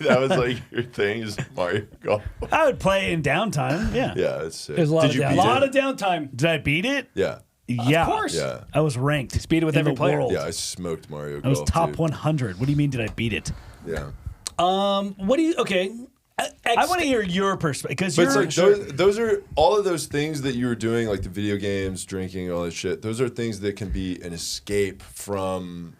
that was like your thing, is Mario Golf. I would play in downtime. Yeah. Yeah, it's sick. There's a lot Did of you down- beat A lot it? of downtime. Did I beat it? Yeah, Yeah, Of course. yeah, I was ranked. beat it with in every the player. world. yeah. I smoked Mario I was Golf. top dude. 100. What do you mean? Did I beat it? Yeah, What do you? Okay. I want to hear your perspective because but you're it's like those are all of those things that you were doing, like the video games, drinking, all that shit. Those are things that can be an escape from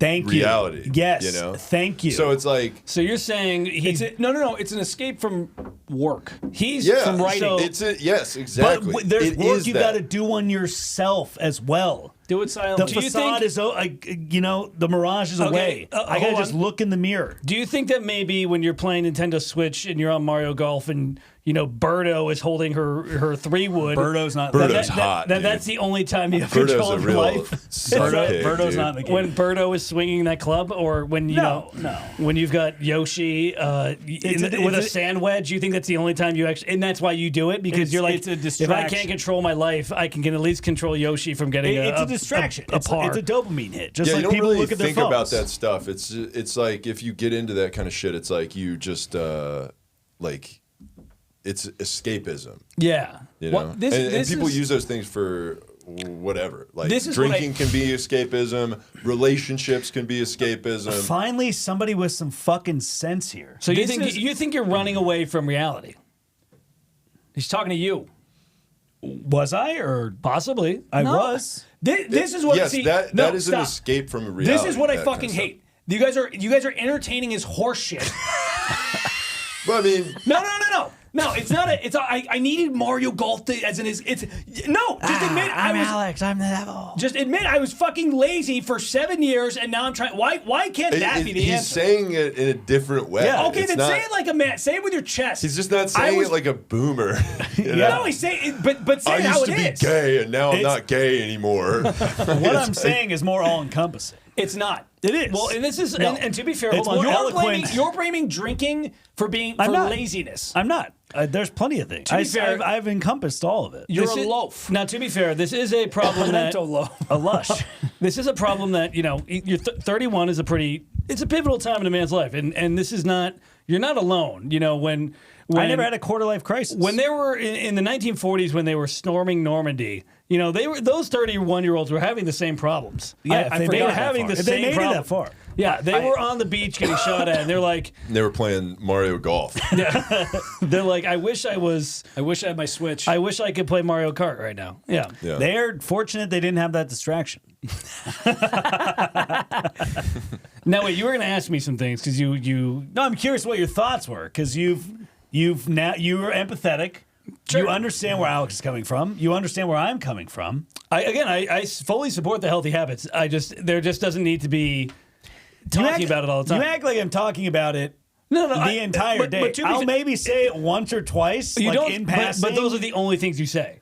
thank you. reality. Yes, you know. thank you. So it's like, So you're saying he's No. It's an escape from work. he's yeah, from writing. So- it's yes, but exactly. there's It work is you that. got to do on yourself as well. Do it The silently. Do you facade think- is, the mirage is away. I gotta hold just on. look in the mirror. Do you think that maybe when you're playing Nintendo Switch and you're on Mario Golf and Birdo is holding her 3-wood? Birdo's not. Birdo's hot, dude. That's the only time you have Birdo's control a of your real life. sidekick, Birdo's dude. not in the game. When Birdo is swinging that club, or when No. when you've got Yoshi with a sand wedge, you think that's the only time you actually, and that's why you do it because It's- you're like, it's a if I distraction. can't control my life, I can at least control Yoshi from getting It's a distraction. a par. It's a dopamine hit. Just Yeah, like you don't people really look at their think phones. about that stuff. It's like if you get into that kind of shit, it's like you just like it's escapism. Yeah. You know, What- this- and this people is- use those things for whatever. Like This is what drinking can be escapism, relationships can be escapism. Finally, somebody with some fucking sense here. So This is- you think you're running away from reality? He's talking to you. Was I or Possibly. I No. was? This is what. Yes, see, that no, is stop. an escape from reality. This is what I that fucking kind of hate. You guys are entertaining his horse shit. stuff. Well, I mean, No, it's not I needed Mario Golf as in his. It's no. Just admit Alex. I'm the devil. Just admit I was fucking lazy for 7 years, and now I'm trying. Why can't that be the he's answer? saying it in a different way. Yeah. Okay, It's then not- say it like a man. Say it with your chest. He's just not saying was- it like a boomer. You know? No, he's saying it, but say I it how used it to be is. gay, and now I'm It's- not gay anymore. What I'm saying is more all-encompassing. It's not. It is. Well, and this is No. and to be fair, It's hold on. more You're eloquent. blaming drinking for I'm not. laziness. I'm not. There's plenty of things. be fair- I've encompassed all of it. You're This a is- loaf. Now, to be fair, this is a problem that Mental loaf. A lush. this is a problem that you're 31 is it's a pivotal time in a man's life, and this is not, you're not alone. When I never had a quarter-life crisis. when they were in the 1940s, when they were storming Normandy, those 31-year-olds were having the same problems. Yeah, if they were made it that having far. the If they same made it problem. that far. Yeah, they were on the beach getting shot at, and they're like, They were playing Mario Golf. I wish I wish I had my Switch. I wish I could play Mario Kart right now. Yeah. Yeah. They're fortunate they didn't have that distraction. Now, wait, you were going to ask me some things because you No, I'm curious what your thoughts were because you were empathetic. Sure. You understand where Alex is coming from. You understand where I'm coming from. I fully support the healthy habits. There just doesn't need to be talking about it all the time. You act like I'm talking about it No, the entire day. but to be I'll fa- maybe say it once or twice, you like don't. in passing. But those are the only things you say.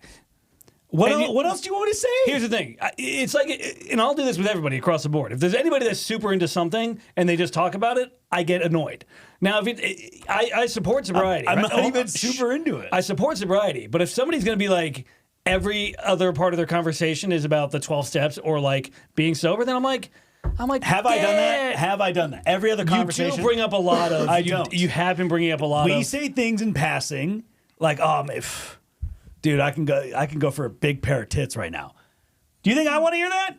what, and el- you- what else do you want me to say? Here's the thing. It's like, and I'll do this with everybody across the board. If there's anybody that's super into something and they just talk about it, I get annoyed. Now, I support sobriety. I'm right? not even super into it. I support sobriety, but if somebody's going to be like, every other part of their conversation is about the 12 steps or like being sober, then I'm like, Have I done that? Have I done that? Every other You conversation. do bring up a lot of. I you, don't. You have been bringing up a lot we of. say things in passing, like, "Oh, dude, I can go for a big pair of tits right now." Do you think I want to hear that?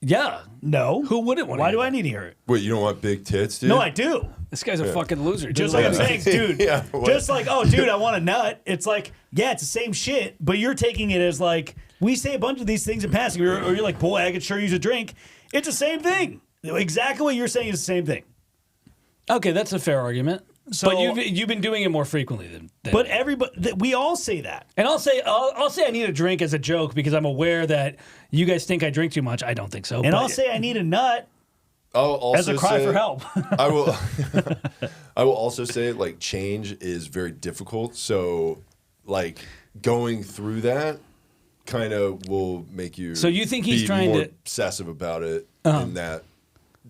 Yeah. No. Who wouldn't want to Why hear do I that? need to hear it? Wait, you don't want big tits, dude? No, I do. This guy's a fucking loser. Just Doesn't like I'm like saying, dude. Yeah, what? Just like, oh, dude, I want a nut. It's like, yeah, it's the same shit, but you're taking it as like, we say a bunch of these things in passing, or you're like, boy, I could sure use a drink. It's the same thing. Exactly what you're saying is the same thing. Okay, that's a fair argument. So- but you've been doing it more frequently than But everybody, we all say that. and I'll say I need a drink as a joke because I'm aware that you guys think I drink too much. I don't think so. And but I'll say I need a nut I'll also as a cry say- for help. I will. I will also say, like, change is very difficult. So, like, going through that kind of will make you. So you think he's be trying more to- obsessive about it in that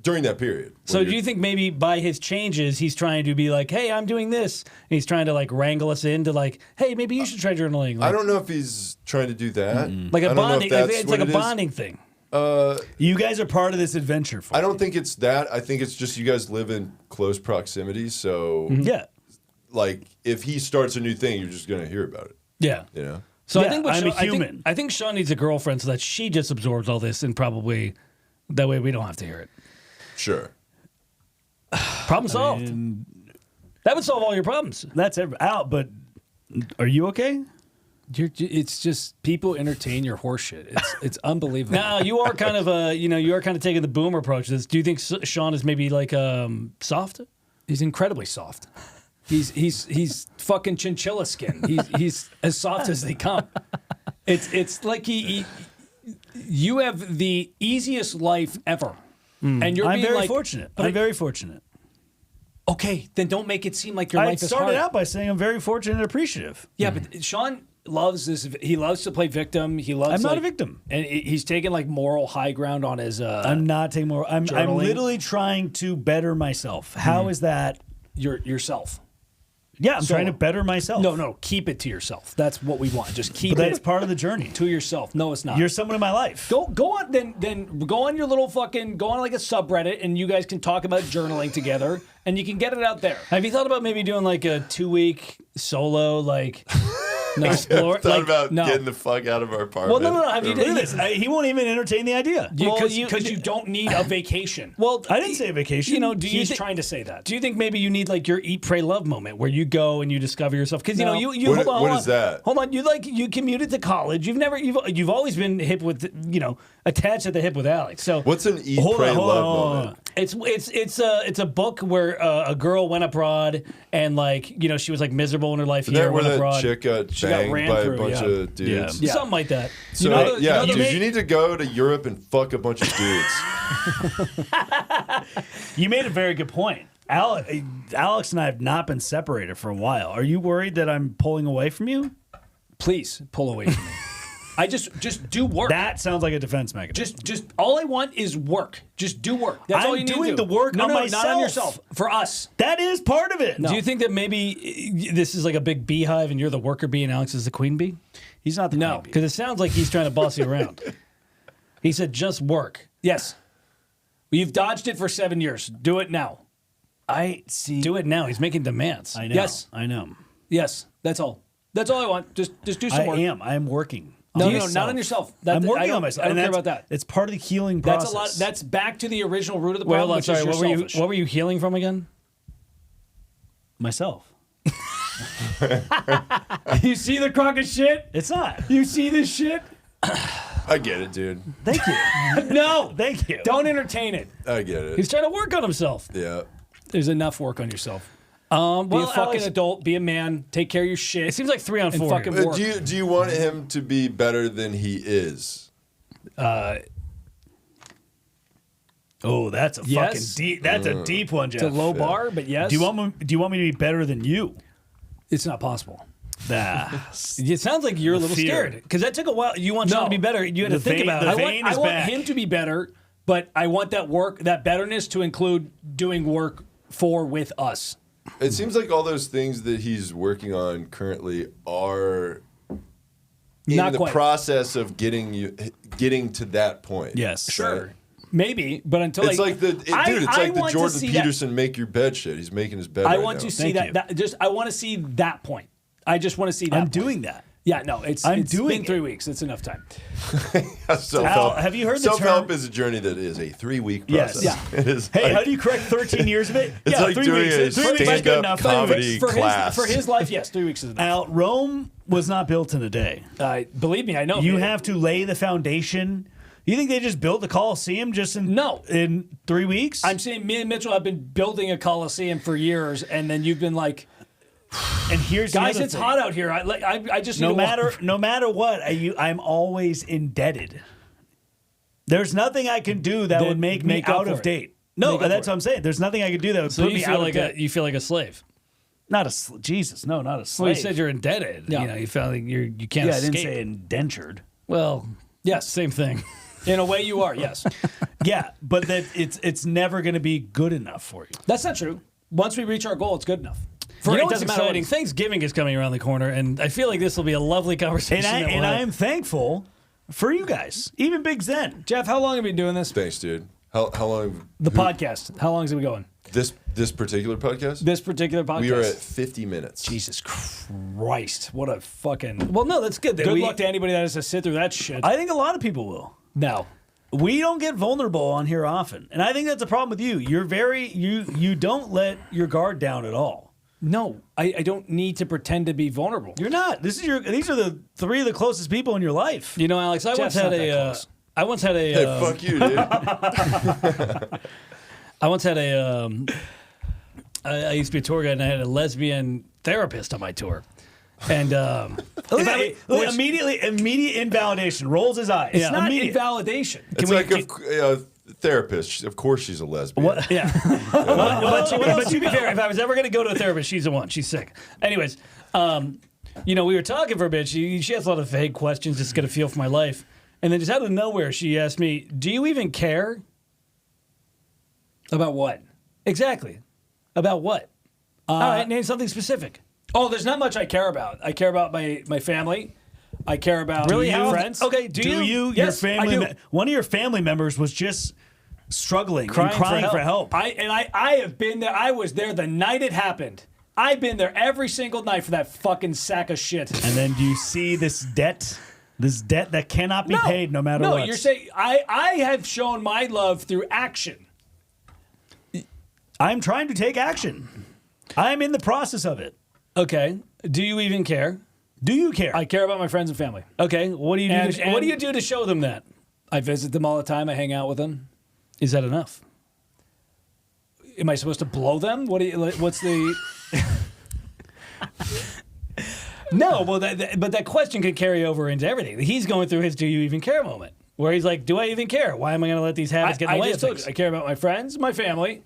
during that period? So where do you think maybe by his changes he's trying to be like, hey, I'm doing this, and he's trying to like wrangle us into like, hey, maybe you should try journaling. Like, I don't know if he's trying to do that. like I a don't know if bonding. that's It's what like a it is. bonding thing. You guys are part of this adventure. For I don't think it's that. I think it's just you guys live in close proximity. So, Yeah. like, if he starts a new thing, you're just gonna hear about it. Yeah. You know. So I Yeah, think what I'm a Sean- I think- human. I think Sean needs a girlfriend so that she just absorbs all this and probably that way we don't have to hear it. Sure. Problem solved. That would solve all your problems. That's out, but are you okay? It's just people entertain your horseshit. It's unbelievable. Now you are kind of you are kind of taking the boomer approach to this. Do you think Sean is maybe like soft? He's incredibly soft. He's fucking chinchilla skin. He's as soft as they come. It's like you have the easiest life ever, and you're I'm being very like, fortunate. but I'm very fortunate. okay. Then don't make it seem like your I life is started hard. out by saying I'm very fortunate and appreciative. Yeah, but Sean loves this. He loves to play victim. He loves. I'm not like- a victim. and he's taking like moral high ground on his. I'm not taking more. I'm Journaling. literally trying to better myself. How is that? yourself. Yeah, I'm So- trying to better myself. No, keep it to yourself. That's what we want. Just keep But that's it part of the journey. to yourself. No, it's not. You're someone in my life. Go on then go on your little fucking go on like a subreddit and you guys can talk about journaling together and you can get it out there. Have you thought about maybe doing like a 2-week solo like explore? Thought like, about no. getting the fuck out of our well, apartment. no. Have you? Look at this. He won't even entertain the idea. Because you- you don't need a vacation. Well, I didn't say a vacation. You know, do you He's thi- trying to say that. Do you think maybe you need like your eat, pray, love moment where you go and you discover yourself? Because you know, No. you What- hold on, what hold is on. that? Hold on, you commuted to college. You've always been hip with attached at the hip with Alex. So What's an eat, Hold pray, on, hold love on, hold moment? it's a book where a girl went abroad and like she was like miserable in her life Is here, that where went that abroad, chick got got banged ran by a through, bunch yeah. of dudes? Yeah. something like that. So, you you need to go to Europe and fuck a bunch of dudes. You made a very good point. Alex and I have not been separated for a while. Are you worried that I'm pulling away from you? Please pull away from me. I just do work. That sounds like a defense mechanism. Just all I want is work. Just do work. That's all I'm you need doing to do. the work no, on not on myself. yourself. For us. That is part of it. Do you think that maybe this is like a big beehive and you're the worker bee and Alex is the queen bee? He's not the No. queen bee. Because it sounds like he's trying to boss you around. He said, just work. Yes. You've dodged it for 7 years. Do it now. I see. Do it now. He's making demands. I know. Yes. I know. Yes. That's all. That's all I want. Just do some work. I am working. No, on no, myself. not on yourself. I'm working on myself. I don't and care about that. It's part of the healing That's process. a lot. That's back to the original root of the Wait, problem, hold on. which Sorry, is what you're were selfish. you healing from again? myself. You see the crock of shit? It's not. You see this shit? I get it, dude. Thank you. No. Thank you. Don't entertain it. I get it. He's trying to work on himself. Yeah. There's enough work on yourself. Be Well, a fucking Alex, adult. Be a man. Take care of your shit. it seems like 3 on And 4. fucking here. work. Do you want him to be better than he is? Oh, that's a Yes. fucking deep. That's a deep one, Jeff. It's a low bar, but yes. Do you want me to be better than you? It's not possible. It sounds like you're a little Fear. scared because that took a while. You want Sean No. to be better. You had to The think vein- about the it. vein- I is want back. him to be better, but I want that work, that betterness to include doing work with us. It seems like all those things that he's working on currently are in Not the quite. process of getting to that point. Yes. Sure. Maybe, but until It's like the I Jordan want to see that. Peterson make your bed shit. He's making his bed. I right want now. to see Thank that. you. I want to see that point. I just want to see that. I'm point. doing that. Yeah, no, it's been doing 3 weeks. It's enough time. Self-help. Have you heard the term? Self-help is a journey that is a 3-week process. Yes. Yeah. It is Hey, like, how do you correct 13 years of it? It's like 3 doing weeks. a 3 weeks is good stand-up enough. comedy for class. for his life, yes, 3 weeks is enough. Rome was not built in a day. Believe me, I know. You have to lay the foundation. You think they just built the Coliseum just in 3 weeks? I'm saying me and Mitchell have been building a Coliseum for years, and then you've been like, and here's guys, the other it's thing. hot out here. I just need No to walk. matter what, I'm always indebted. There's nothing I can do that Then would make me make up out for of it. date. No, Make up that's for what I'm saying. There's nothing I could do that would So put you me feel out like of date. a slave. Not a Jesus, no, not a Well, slave. you said you're indebted. Yeah. You know, you felt like you can't yeah, I escape. didn't say indentured. Well, Yes. same thing. In a way, you are. Yes, Yeah, but that it's never going to be good enough for you. that's not true. Once we reach our goal, it's good enough. You know it what's doesn't matter what exciting? it is. Thanksgiving is coming around the corner, and I feel like this will be a lovely conversation. And I am thankful for you guys, even Big Zen. Jeff, how long have we been doing this? Thanks, dude. How long? The podcast. How long has it been going? This particular podcast? This particular podcast. We are at 50 minutes. Jesus Christ! What a fucking. Well, no, that's good. Good luck to anybody that has to sit through that shit. I think a lot of people will. No. We don't get vulnerable on here often, and I think that's a problem with you. You're you don't let your guard down at all. No, I don't need to pretend to be vulnerable. You're not. These are the three of the closest people in your life. You know, Alex, I Jeff's once had not that a. close. I once had a. Hey, fuck you, dude. I once had a. I used to be a tour guide, and I had a lesbian therapist on my tour, and Immediate invalidation. Rolls his eyes. It's not immediate. invalidation. It's like a therapist. Of course she's a lesbian. Yeah. But to be fair, if I was ever going to go to a therapist, she's the one. She's sick. Anyways, you know, we were talking for a bit. She has a lot of vague questions, just to get a feel for my life. And then just out of nowhere, she asked me, "Do you even care?" About what? Exactly. About what? All right, name something specific. Oh, there's not much I care about. I care about my family. I care about Really? How- friends. Okay, Do you? Yes, your I do. family. One of your family members was just struggling, Crying and for crying help. for help. I have been there. I was there the night it happened. I've been there every single night for that fucking sack of shit. And then do you see this debt that cannot be paid no matter what? No, you're saying I have shown my love through action. I'm trying to take action. I'm in the process of it. Okay. Do you even care? Do you care? I care about my friends and family. Okay. What do you do? And- What do you do to show them that? I visit them all the time. I hang out with them. Is that enough? Am I supposed to blow them? What's the? No, well, but that question could carry over into everything. He's going through his "Do you even care?" moment, where he's like, "Do I even care? Why am I going to let these habits get in the way of just told things?" you, I care about my friends, my family.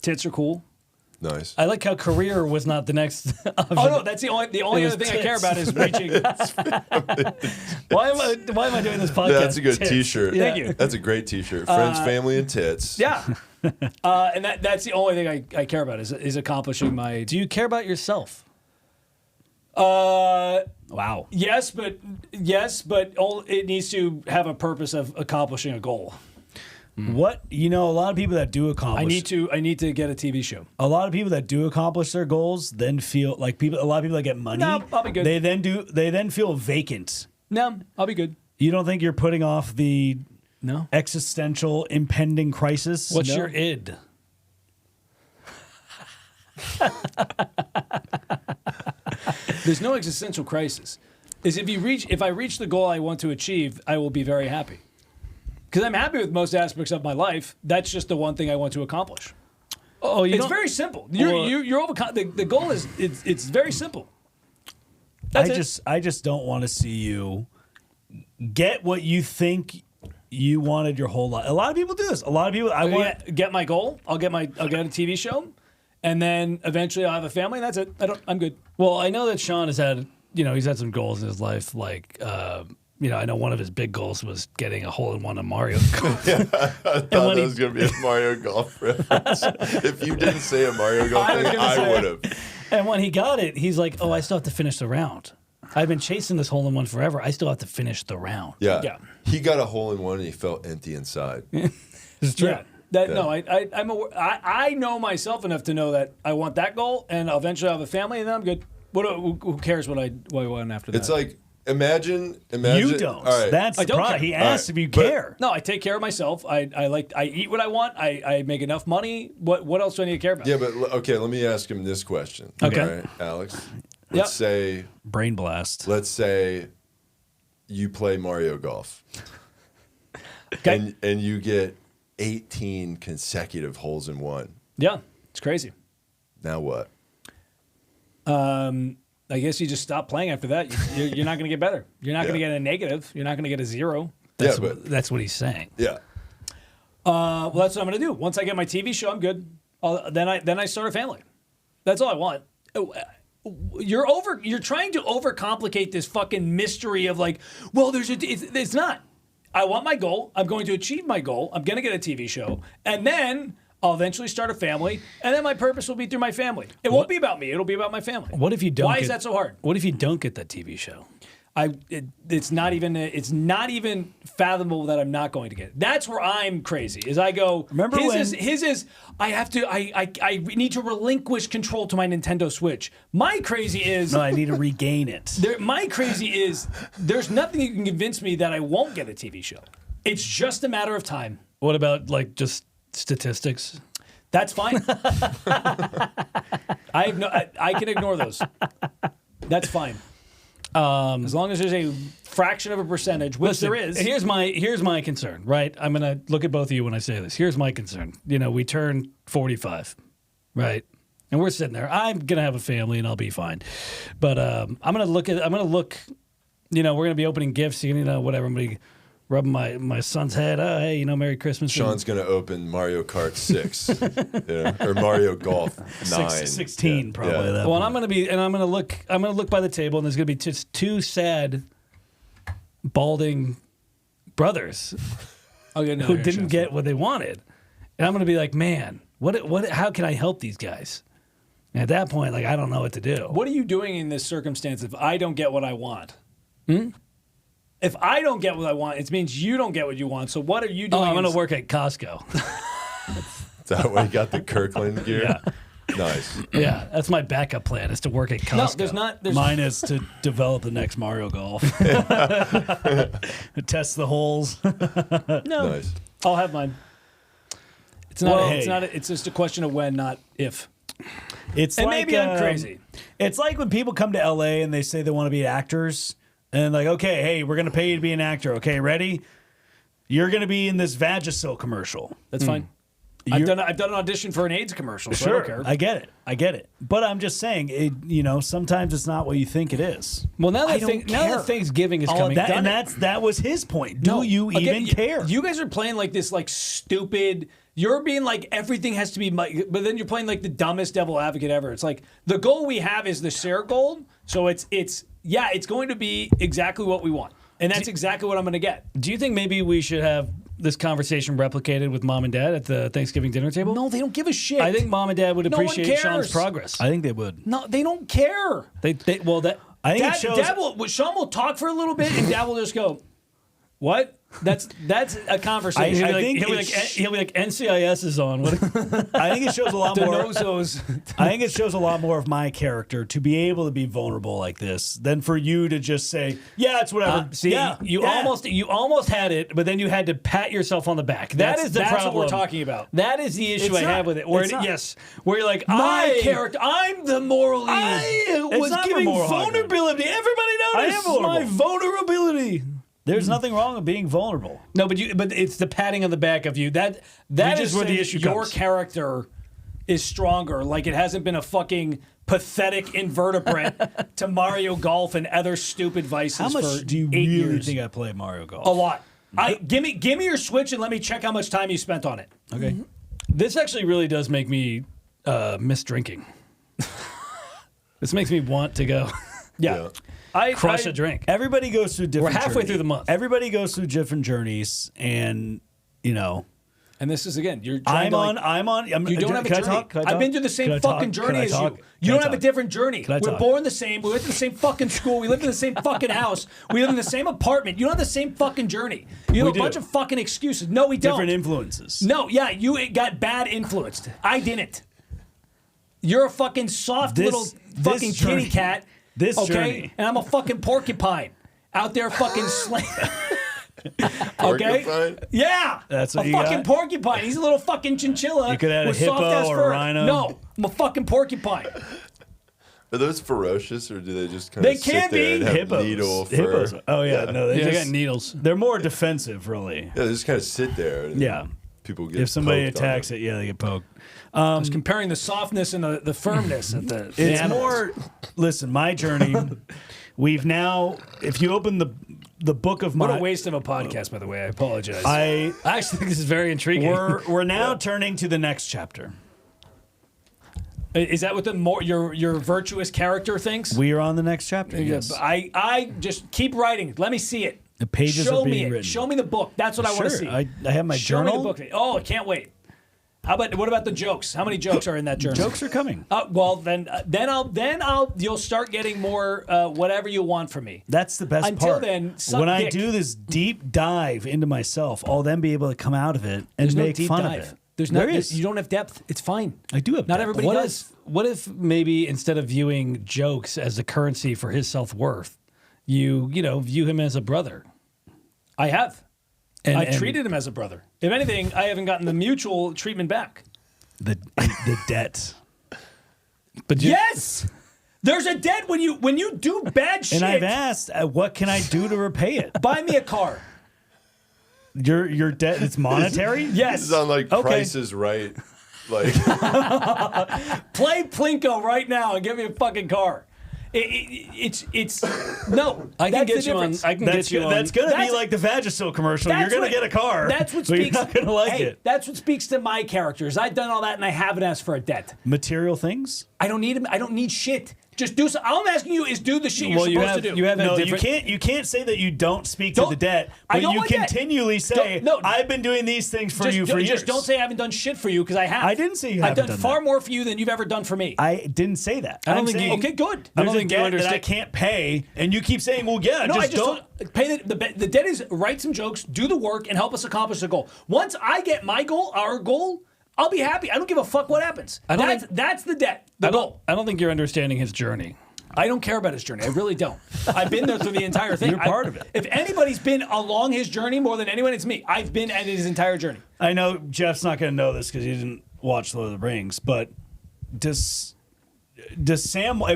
Tits are cool. Nice. I like how career was not the next option. Oh no, that's the only It other was thing I care tits. about is reaching. Why am I doing this podcast? Yeah, that's a good Tits. T-shirt. Thank you. That's a great T-shirt. Friends, family, and tits. Yeah, and that's the only thing I care about is accomplishing my. Do you care about yourself? wow. Yes, but it needs to have a purpose of accomplishing a goal. What a lot of people that do accomplish. I need to get a TV show. A lot of people that do accomplish their goals then feel like a lot of people that get money. No, I'll be good. They then feel vacant. No, I'll be good. You don't think you're putting off the No. existential impending crisis? What's No. your id? There's no existential crisis. If I reach the goal I want to achieve, I will be very happy. Because I'm happy with most aspects of my life. That's just the one thing I want to accomplish. Oh, It's very simple. You're the goal is it's very simple. I just don't want to see you get what you think you wanted your whole life. A lot of people do this. A lot of people. I want. Get my goal. I'll get a TV show, and then eventually I'll have a family. And that's it. I'm good. Well, I know that Sean has had, he's had some goals in his life. Like, I know one of his big goals was getting a hole-in-one on Mario Kart. I thought that was going to be a Mario Golf reference. If you didn't say a Mario Golf thing, I would have. And when he got it, he's like, "Oh, I still have to finish the round. I've been chasing this hole-in-one forever. I still have to finish the round." Yeah. Yeah. He got a hole in one and he felt empty inside. It's true. Yeah. No, I know myself enough to know that I want that goal, and eventually I'll have a family, and then I'm good. Who cares what I want after that? It's like imagine. You don't. All right. That's the don't problem. care. He asked if you care. No, I take care of myself. I eat what I want. I make enough money. What else do I need to care about? Yeah, but okay. Let me ask him this question. Okay. All right, Alex. Yep. Brain blast. Let's say you play Mario Golf. Okay. And you get 18 consecutive holes in one. Yeah, it's crazy. Now what? I guess you just stop playing after that. You're not going to get better. You're not going to get a negative. You're not going to get a 0. That's what he's saying. Yeah. Well, that's what I'm going to do. Once I get my TV show, I'm good. Then I start a family. That's all I want. You're trying to overcomplicate this fucking mystery of like, well, it's not. I want my goal. I'm going to achieve my goal. I'm going to get a TV show. And then I'll eventually start a family. And then my purpose will be through my family. It won't be about me. It'll be about my family. What if you don't? Why is that so hard? What if you don't get that TV show? It's not even fathomable that I'm not going to get it. That's where I'm crazy. Is I go. Remember his is I have to. I need to relinquish control to my Nintendo Switch. My crazy is No, I need to regain it. my crazy is there's nothing you can convince me that I won't get a TV show. It's just a matter of time. What about like just statistics? That's fine. I can ignore those. That's fine. As long as there's a fraction of a percentage, which there is. Here's my concern, right? I'm gonna look at both of you when I say this. Here's my concern. We turn 45, right? And we're sitting there. I'm gonna have a family and I'll be fine. But I'm gonna look. We're gonna be opening gifts. Whatever. I'm gonna rub my son's head. Oh, hey, Merry Christmas. Sean's going to open Mario Kart 6 or Mario Golf 9. 16 probably. Yeah. Well, and I'm gonna look by the table, and there's gonna be just two sad, balding brothers who didn't get what they wanted, and I'm gonna be like, man, what? How can I help these guys? And at that point, like, I don't know what to do. What are you doing in this circumstance if I don't get what I want? If I don't get what I want, it means you don't get what you want. So what are you doing? I'm going to work at Costco. Is that why you got the Kirkland gear? Yeah. Nice. Yeah, that's my backup plan, is to work at Costco. No, there's not. Mine is to develop the next Mario Golf. Test the holes. No, Nice. I'll have mine. It's not. It's just a question of when, not if. It's And like, maybe I'm crazy. It's like when people come to LA and they say they want to be actors, and like, okay, hey, we're gonna pay you to be an actor. Okay, ready? You're gonna be in this Vagisil commercial. That's fine. I've done an audition for an AIDS commercial. So I don't care. I get it. But I'm just saying, sometimes it's not what you think it is. Well, now I that don't care. Thanksgiving is All coming, that, and that was his point. Do you even care? You guys are playing like this, like stupid. You're being like everything has to be, but then you're playing like the dumbest devil advocate ever. It's like the goal we have is the share goal, so it's going to be exactly what we want, and that's exactly what I'm going to get. Do you think maybe we should have this conversation replicated with mom and dad at the Thanksgiving dinner table? No, they don't give a shit. I think mom and dad would No one appreciate Sean's cares. progress. I think they would. No, they don't care. I think it shows. Sean will talk for a a little bit, and Dad will just go, "What?" That's a conversation. He'll be like, NCIS is on. I think it shows a lot more. I think it shows a lot more of my character to be able to be vulnerable like this than for you to just say, "Yeah, it's whatever." You almost had it, but then you had to pat yourself on the back. That's the problem. That's what we're talking about. That is the issue I have with it. Where you're like, my character, I'm the morally. I was not giving vulnerability. Everybody noticed my vulnerability. There's nothing wrong with being vulnerable. No, but it's the patting on the back of you. That is where the issue comes. Your character is stronger. Like it hasn't been a fucking pathetic invertebrate to Mario Golf and other stupid vices. How much for do you 8 really years. think I play Mario Golf? A lot. Give me your Switch and let me check how much time you spent on it. Okay. This actually really does make me miss drinking. This makes me want to go. Yeah. Crush a drink. Everybody goes through different We're halfway through the month. Everybody goes through different journeys, and And this is again, you're trying I'm on. you don't have a can I journey. talk? Can I I've talk? been through the Can same I talk? fucking Can journey I as talk? you. Can You I don't have a talk? different journey. Can I We're talk? born the same. We went to the same fucking school. We lived in the same fucking house. We live in the same apartment. You don't have the same fucking journey. You have We a bunch do. of fucking excuses. No, we don't. Different influences. No, yeah, you got bad influenced. I didn't. You're a fucking soft This- little fucking journey- kitty cat. this okay? journey. And I'm a fucking porcupine out there fucking slaying. Porcupine? Yeah, That's what a you fucking got? porcupine. He's a little fucking chinchilla. You could add a with hippo soft-ass or a fur. rhino. No, I'm a fucking porcupine. Are those ferocious, or do they just kind They of sit can there be. and have Hippos. needle fur? Hippos. Oh yeah, no, they They just got needles. they're more defensive, really. Yeah, they just kind of sit there. And Yeah. people get. If somebody poked on attacks them. it, yeah, they get poked. I was comparing the softness and the firmness of the It's animals. more. Listen, my journey. We've now. If you open the book of What my, a waste of a podcast, by the way. I apologize. I I actually think this is very intriguing. we're now turning to the next chapter. Is that what the more your virtuous character thinks? We are on the next chapter. Yes. But I just keep writing. Let me see it. The pages Show are being me it. written. Show me the book. That's what I want to Sure. see. I have my Show journal. me the book. Oh, I can't wait. What about the jokes? How many jokes are in that journal? Jokes are coming. Well, then you'll start getting more whatever you want from me. That's the best Until part. then, suck when I dick. do this deep dive into myself, I'll then be able to come out of it and There's no make deep fun dive. of it. There's no. There is. You don't have depth. It's fine. I do have Not depth. everybody what does. if maybe instead of viewing jokes as the currency for his self-worth, you view him as a brother? I have. I And- treated him as a brother. If anything, I haven't gotten the mutual treatment back. the debt. But you- Yes. There's a debt when you do bad shit. And I've asked, what can I do to repay it? Buy me a car. Your debt, it's monetary? This Yes. is on like Okay. Price is Right. Like Play Plinko right now and get me a fucking car. It's no. I can that's get the you on. difference. I can That's get you on. that's going to be That's- like the Vagisil commercial. You're That's going to what- get a car. That's what but speaks. you're not going to like hey, it. That's what speaks to my characters. I've done all that and I haven't asked for a debt. Material things? I don't need him. I don't need shit. Just do. All I'm asking you is do the shit Well, you're you supposed have- to do. you have a No, different- you can't say that you don't speak to Don't- the debt, I but don't you want debt. continually say, No. I've been doing these things for just, you for years. just don't say I haven't done shit for you because I have. I didn't say you I've haven't done done far that. more for you than you've ever done for me. I didn't say that. I don't I'm think saying you- okay, good. I There's don't a think you debt that I understand. can't pay, and you keep saying, well, yeah, No, just I just don't pay the debt is write some jokes, do the work, and help us accomplish the goal. Once I get my goal, our goal, I'll be happy. I don't give a fuck what happens. I don't That's the debt, the goal. I don't think you're understanding his journey. I don't care about his journey. I really don't. I've been there through the entire thing. You're part of it. If anybody's been along his journey more than anyone, it's me. I've been at his entire journey. I know Jeff's not going to know this because he didn't watch Lord of the Rings, but does if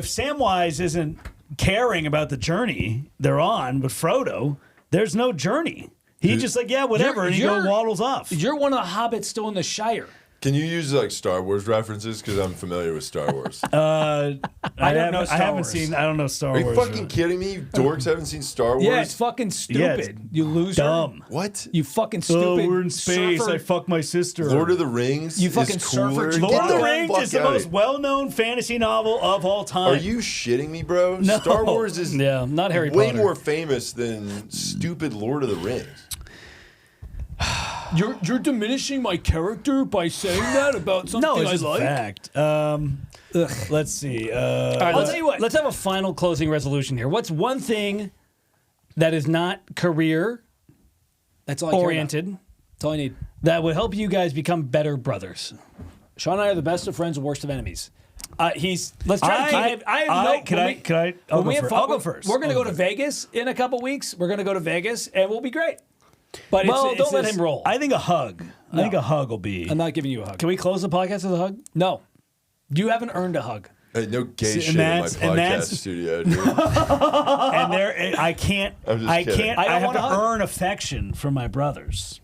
Samwise isn't caring about the journey they're on with Frodo, there's no journey. He's just like, yeah, whatever, and he waddles off. You're one of the hobbits still in the Shire. can you use like Star Wars references? Because I'm familiar with Star Wars. I don't know Star I haven't Wars. seen. I don't know Star Are you Wars. fucking kidding me? You dorks haven't seen Star Wars? Yeah, it's fucking stupid. it's you loser. Dumb. What? You fucking stupid. Oh, we're in space. surfer. I fuck my sister. Lord of the Rings You fucking is cooler. surfer- Get Lord of the the Rings fuck is the outta most here. well-known fantasy novel of all time. Are you shitting me, bro? No. Star Wars is Yeah, not Harry way Potter. more famous than stupid Lord of the Rings. You're diminishing my character by saying that about something No, it's I just like. fact. Let's see. All right, I'll tell you what. Let's have a final closing resolution here. What's one thing that is not career That's all I care about. oriented That's all I need. that would help you guys become better brothers? Sean and I are the best of friends and worst of enemies. Let's try to keep. I have no. Can I? I'll go first. We're going to go to Vegas in a couple weeks. We're going to go to Vegas and we'll be great. But Well, don't let him roll. I think a hug. I think a hug will be. I'm not giving you a hug. Can we close the podcast with a hug? No, you haven't earned a hug. Hey, no gay See, shit in my and podcast that's- studio, dude. And there, I can't. I'm just I kidding. can't. I I, don't have want to a hug. earn affection from my brothers.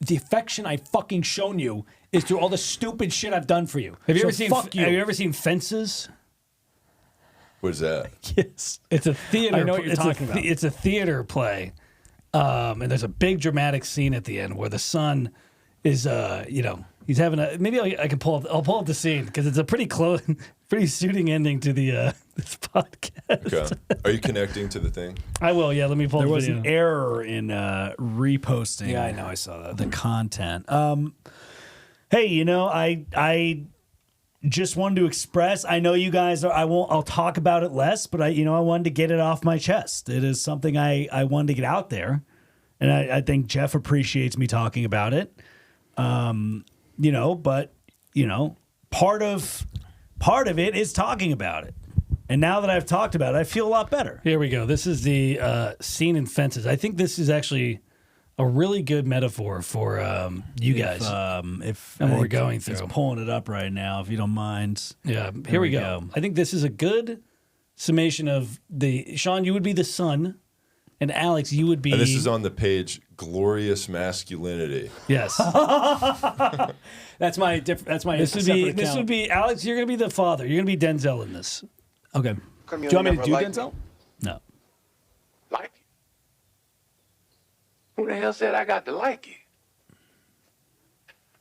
The affection I've fucking shown you is through all the stupid shit I've done for you. Have you So ever seen? Fuck you. Have you ever seen Fences? What is that? Yes. It's a theater. I know what you're talking about. It's a theater play, and there's a big dramatic scene at the end where the son is, he's having a. Maybe I can pull up. I'll pull up the scene because it's a pretty close, pretty suiting ending to the this podcast. Okay. Are you connecting to the thing? I will. Yeah, let me pull There the was video. an error in reposting. Yeah, I know. I saw that. the content. Hey, I just wanted to express. I know you guys are. I'll talk about it less, but I wanted to get it off my chest. It is something I wanted to get out there, and I think Jeff appreciates me talking about it. Part of it is talking about it, and now that I've talked about it, I feel a lot better. Here we go. This is the scene in Fences. I think this is actually a really good metaphor for you guys. If And what we're going through. He's pulling it up right now, if you don't mind. Yeah, here we go. I think this is a good summation of Sean, you would be the son, and Alex, you would be. And this is on the page Glorious Masculinity. Yes. That's my. This would be Alex. You're gonna be the father. You're gonna be Denzel in this. Okay. Do you want me to do Denzel? No. Like it? Who the hell said I got to like it?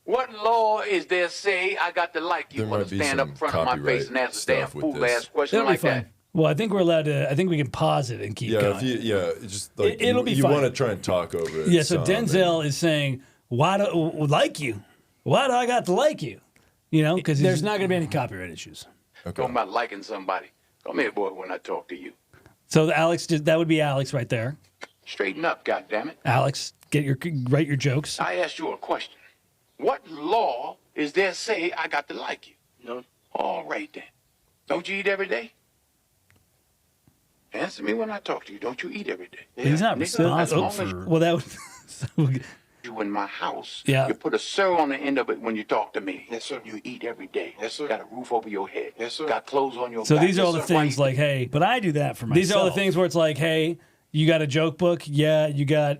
What law is there say I got to like you? There Want might to be stand some up in front of my copyright face and ask a damn stuff with fool this. ass question That'll be like fine. that? Well, I think we're allowed to. I think we can pause it and keep Yeah, going. just like It'll be you fine. want to try and talk over it. Yeah, so some, Denzel is saying, "Why do like you? Why do I got to like you?" Because There's not going to be any copyright issues. Okay. Talking about liking somebody. Come here, boy, when I talk to you. So that would be Alex right there. Straighten up, goddammit. Alex, write your jokes. I asked you a question. What law is there say I got to like you? No. All right, then. Don't you eat every day? Answer me when I talk to you. Don't you eat every day? He's not Nigga, responsible as long as for. Well, that would. you in my house. Yeah. You put a sir on the end of it when you talk to me. Yes, sir. You eat every day. Yes, sir. Got a roof over your head. Yes, sir. Got clothes on your So back. these are all the Yes, sir. things Why like, hey, But I do that for myself. these are all the things where it's like, hey, you got a joke book? Yeah. You got,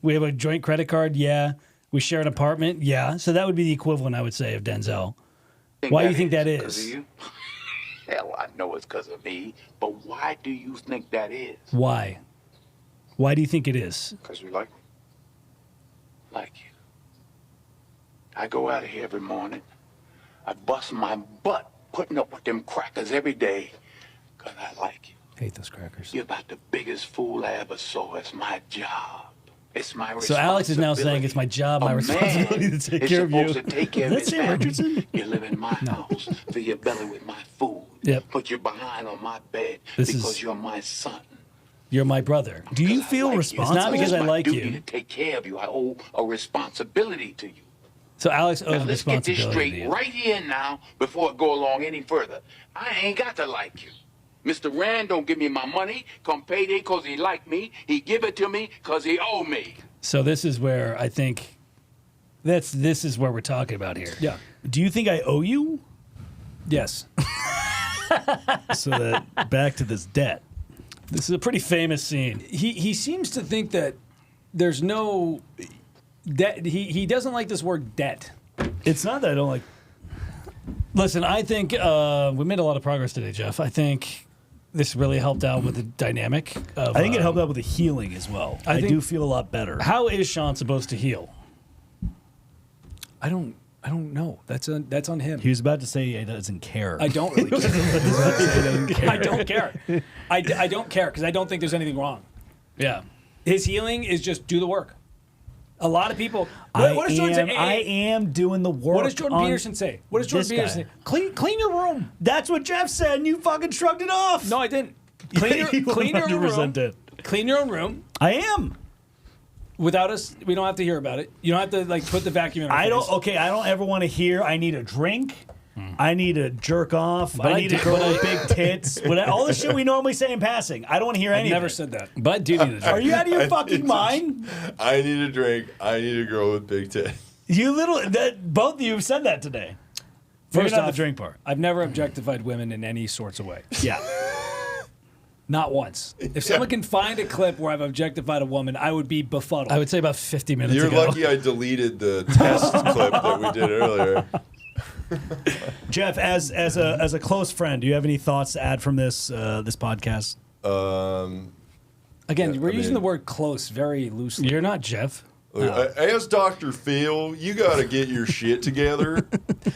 we have a joint credit card? Yeah. We share an apartment? Yeah. So that would be the equivalent, I would say, of Denzel. Why do you think that 'Cause is? of you? Hell, I know it's because of me. But why do you think that is? Why? Why do you think it is? Because we like me. Like you. I go out of here every morning. I bust my butt putting up with them crackers every day because I like you. Hate those crackers. You're about the biggest fool I ever saw. It's my job. It's my So responsibility. Alex is now saying it's my job, my A responsibility man to take is care of you. supposed to take care of Did that his say family. Richardson? You live in my house, fill your belly with my food. Yep. Put your behind on my bed This because is- you're my son. You're my brother. Do you 'Cause I feel like you. responsible? It's not because I my like duty you. to take care of you. I owe a responsibility to you. So Alex owes Now, let's get this responsibility to straight you. right here now before it go along any further. I ain't got to like you. Mr. Rand don't give me my money come payday because he like me. He give it to me because he owe me. So this is where I think this is where we're talking about here. Yeah. Do you think I owe you? Yes. So that back to this debt. This is a pretty famous scene. He seems to think that there's no debt. He doesn't like this word debt. It's not that I don't like. Listen, I think we made a lot of progress today, Jeff. I think this really helped out with the dynamic. Of, I think it helped out with the healing as well. I think- do feel a lot better. How is Sean supposed to heal? I don't know. That's on him. He was about to say he doesn't care. I don't really care. I don't care. I don't care because I don't think there's anything wrong. Yeah. His healing is just do the work. A lot of people. I What does Jordan am, say? I am doing the work. What does Jordan on Peterson say? What does Jordan this Peterson guy. say? Clean your room. That's what Jeff said, and you fucking shrugged it off. No, I didn't. Clean your own room. 100% did. Clean your own room. I am. Without us, we don't have to hear about it. You don't have to put the vacuum in our I face. don't. Okay, I don't ever want to hear. I need a drink. I need to jerk off. But I I need did- a girl but I- with big tits. All the shit we normally say in passing. I don't want to hear I any. never of it. said that. But I do need a Are drink. you out of your I fucking need mind? I need a drink. I need a girl with big tits. You both of you have said that today. Maybe First not the off, drink part. I've never objectified women in any sorts of way. Yeah. Not once. If someone can find a clip where I've objectified a woman, I would be befuddled. I would say about 50 minutes You're ago. lucky I deleted the test clip that we did earlier. Jeff, as a close friend, do you have any thoughts to add from this podcast? Again, Yeah, we're I using mean- the word close very loosely. You're not Jeff. As Dr. Phil, you got to get your shit together.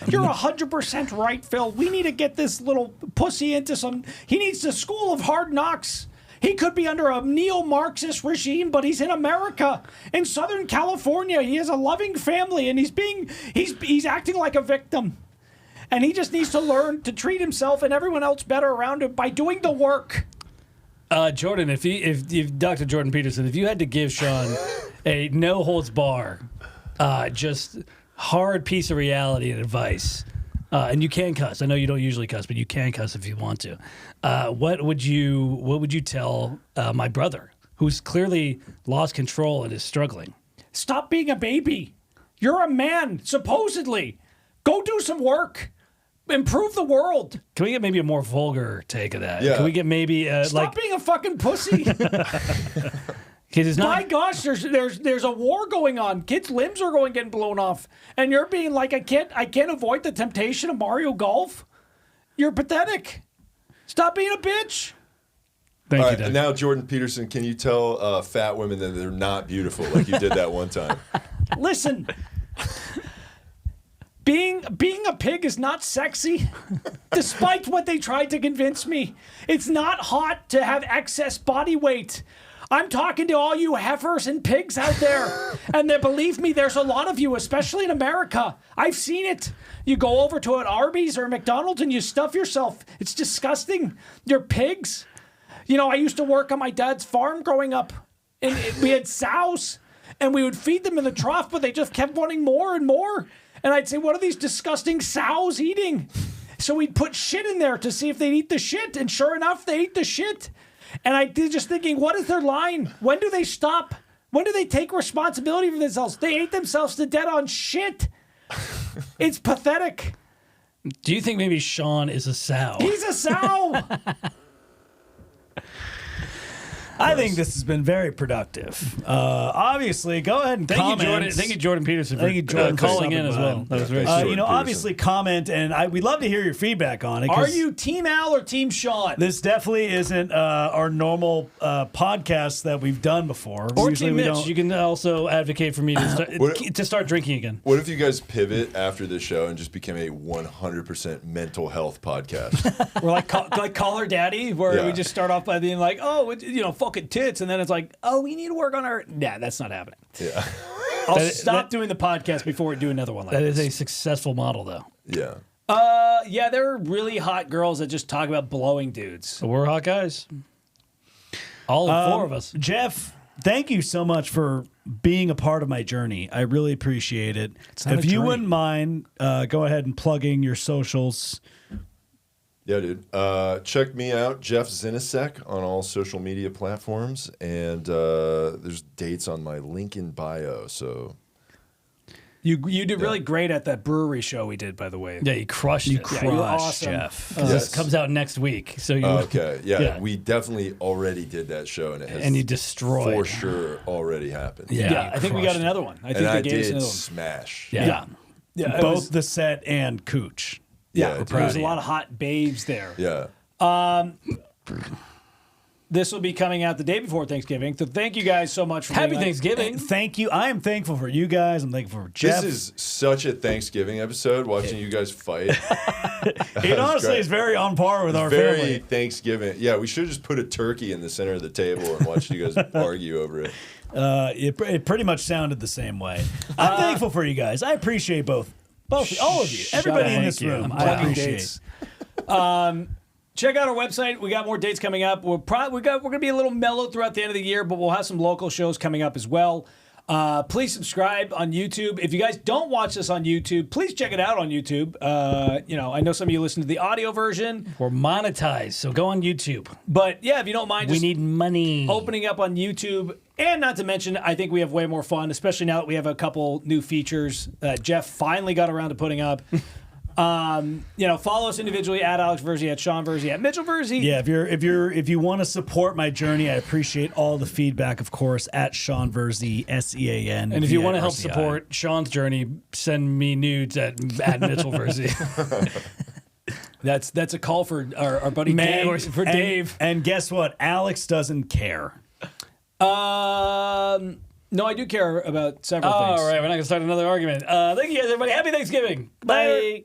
You're 100% right, Phil. We need to get this little pussy into some. He needs the school of hard knocks. He could be under a neo-Marxist regime, but he's in America, in Southern California. He has a loving family, and he's acting like a victim. And he just needs to learn to treat himself and everyone else better around him by doing the work. Jordan, if Dr. Jordan Peterson, if you had to give Sean a no holds bar, just hard piece of reality and advice, and you can cuss. I know you don't usually cuss, but you can cuss if you want to. What would you tell my brother, who's clearly lost control and is struggling? Stop being a baby. You're a man, supposedly. Go do some work. Improve the world. Can we get maybe a more vulgar take of that? Yeah. Can we get maybe Stop being a fucking pussy. It's not, My gosh, there's a war going on. Kids' limbs are getting blown off, and you're being like, I can't avoid the temptation of Mario Golf. You're pathetic. Stop being a bitch. Thank All you, right, Doug. now, Jordan Peterson, can you tell fat women that they're not beautiful like you did that one time? Listen, being a pig is not sexy, despite what they tried to convince me. It's not hot to have excess body weight. I'm talking to all you heifers and pigs out there, and believe me, there's a lot of you, especially in America. I've seen it. You go over to an Arby's or a McDonald's and you stuff yourself. It's disgusting. You're pigs. You know, I used to work on my dad's farm growing up, and we had sows, and we would feed them in the trough, but they just kept wanting more and more. And I'd say, what are these disgusting sows eating? So we'd put shit in there to see if they'd eat the shit, and sure enough, they ate the shit. And I did just thinking, what is their line? When do they stop? When do they take responsibility for themselves? They ate themselves to death on shit. It's pathetic. Do you think maybe Sean is a sow? He's a sow. I think this has been very productive. Obviously, go ahead and comment. Thank you, Jordan Peterson, for Thank you, Jordan, for calling in stopping as by. well. That was very Thanks, sweet. Jordan obviously comment, and we'd love to hear your feedback on it. Are 'cause you Team Al or Team Sean? This definitely isn't our normal podcast that we've done before. Or Usually Team we Mitch. don't. You can also advocate for me to start drinking again. What if you guys pivot after this show and just became a 100% mental health podcast? We're like Call Her Daddy, where Yeah. we just start off by being like, oh, fucking tits, and then it's like, oh, we need to work on our. Nah, that's not happening. Yeah. I'll stop doing the podcast before we do another one like That this. is a successful model, though. Yeah. Yeah, there are really hot girls that just talk about blowing dudes. So we're hot guys. All four of us. Jeff, thank you so much for being a part of my journey. I really appreciate it. not If a you journey. wouldn't mind, go ahead and plugging your socials. Yeah, dude. Check me out, Jeff Zinasek, on all social media platforms. And there's dates on my link in bio. So You did really great at that brewery show we did, by the way. Yeah, you crushed it. Yeah, you're Crush, awesome. Jeff. This Yes. comes out next week. So you okay. Yeah, Yeah. we definitely already did that show. And it has and you destroyed. for sure already happened. Yeah, I think we got crushed it. another one. I think And they I gave us did another one. smash. Yeah. Yeah, it Both was- the set and Cooch. yeah, dude. there's a lot of hot babes there. Yeah. This will be coming out the day before Thanksgiving. So thank you guys so much for Happy being on. Thanksgiving. Thank you. I am thankful for you guys. I'm thankful for Jeff. This is such a Thanksgiving episode, watching you guys fight. it honestly great. is very on par with our Very family. Thanksgiving. Yeah, we should just put a turkey in the center of the table and watch you guys argue over it. It pretty much sounded the same way. I'm thankful for you guys. I appreciate all of you, everybody in Thank this you. room. I'm I plugging appreciate. dates. Check out our website. We got more dates coming up. We're going to be a little mellow throughout the end of the year, but we'll have some local shows coming up as well. Please subscribe on YouTube. If you guys don't watch this on YouTube, please check it out on YouTube. I know some of you listen to the audio version, We're monetized, so go on YouTube. but yeah, if you don't mind, We just need money. opening up on YouTube. And not to mention, I think we have way more fun, especially now that we have a couple new features that Jeff finally got around to putting up. Follow us individually at Alex Virzi, at Sean Virzi, at Mitchell Virzi. Yeah, if you want to support my journey, I appreciate all the feedback, of course, at Sean Verzi, SEAN. And if you want to help support Sean's journey, send me nudes at Mitchell Verzi. That's a call for our buddy Dave. Or for Dave. And guess what? Alex doesn't care. No, I do care about several things. All right, we're not going to start another argument. Thank you guys, everybody. Happy Thanksgiving. Bye.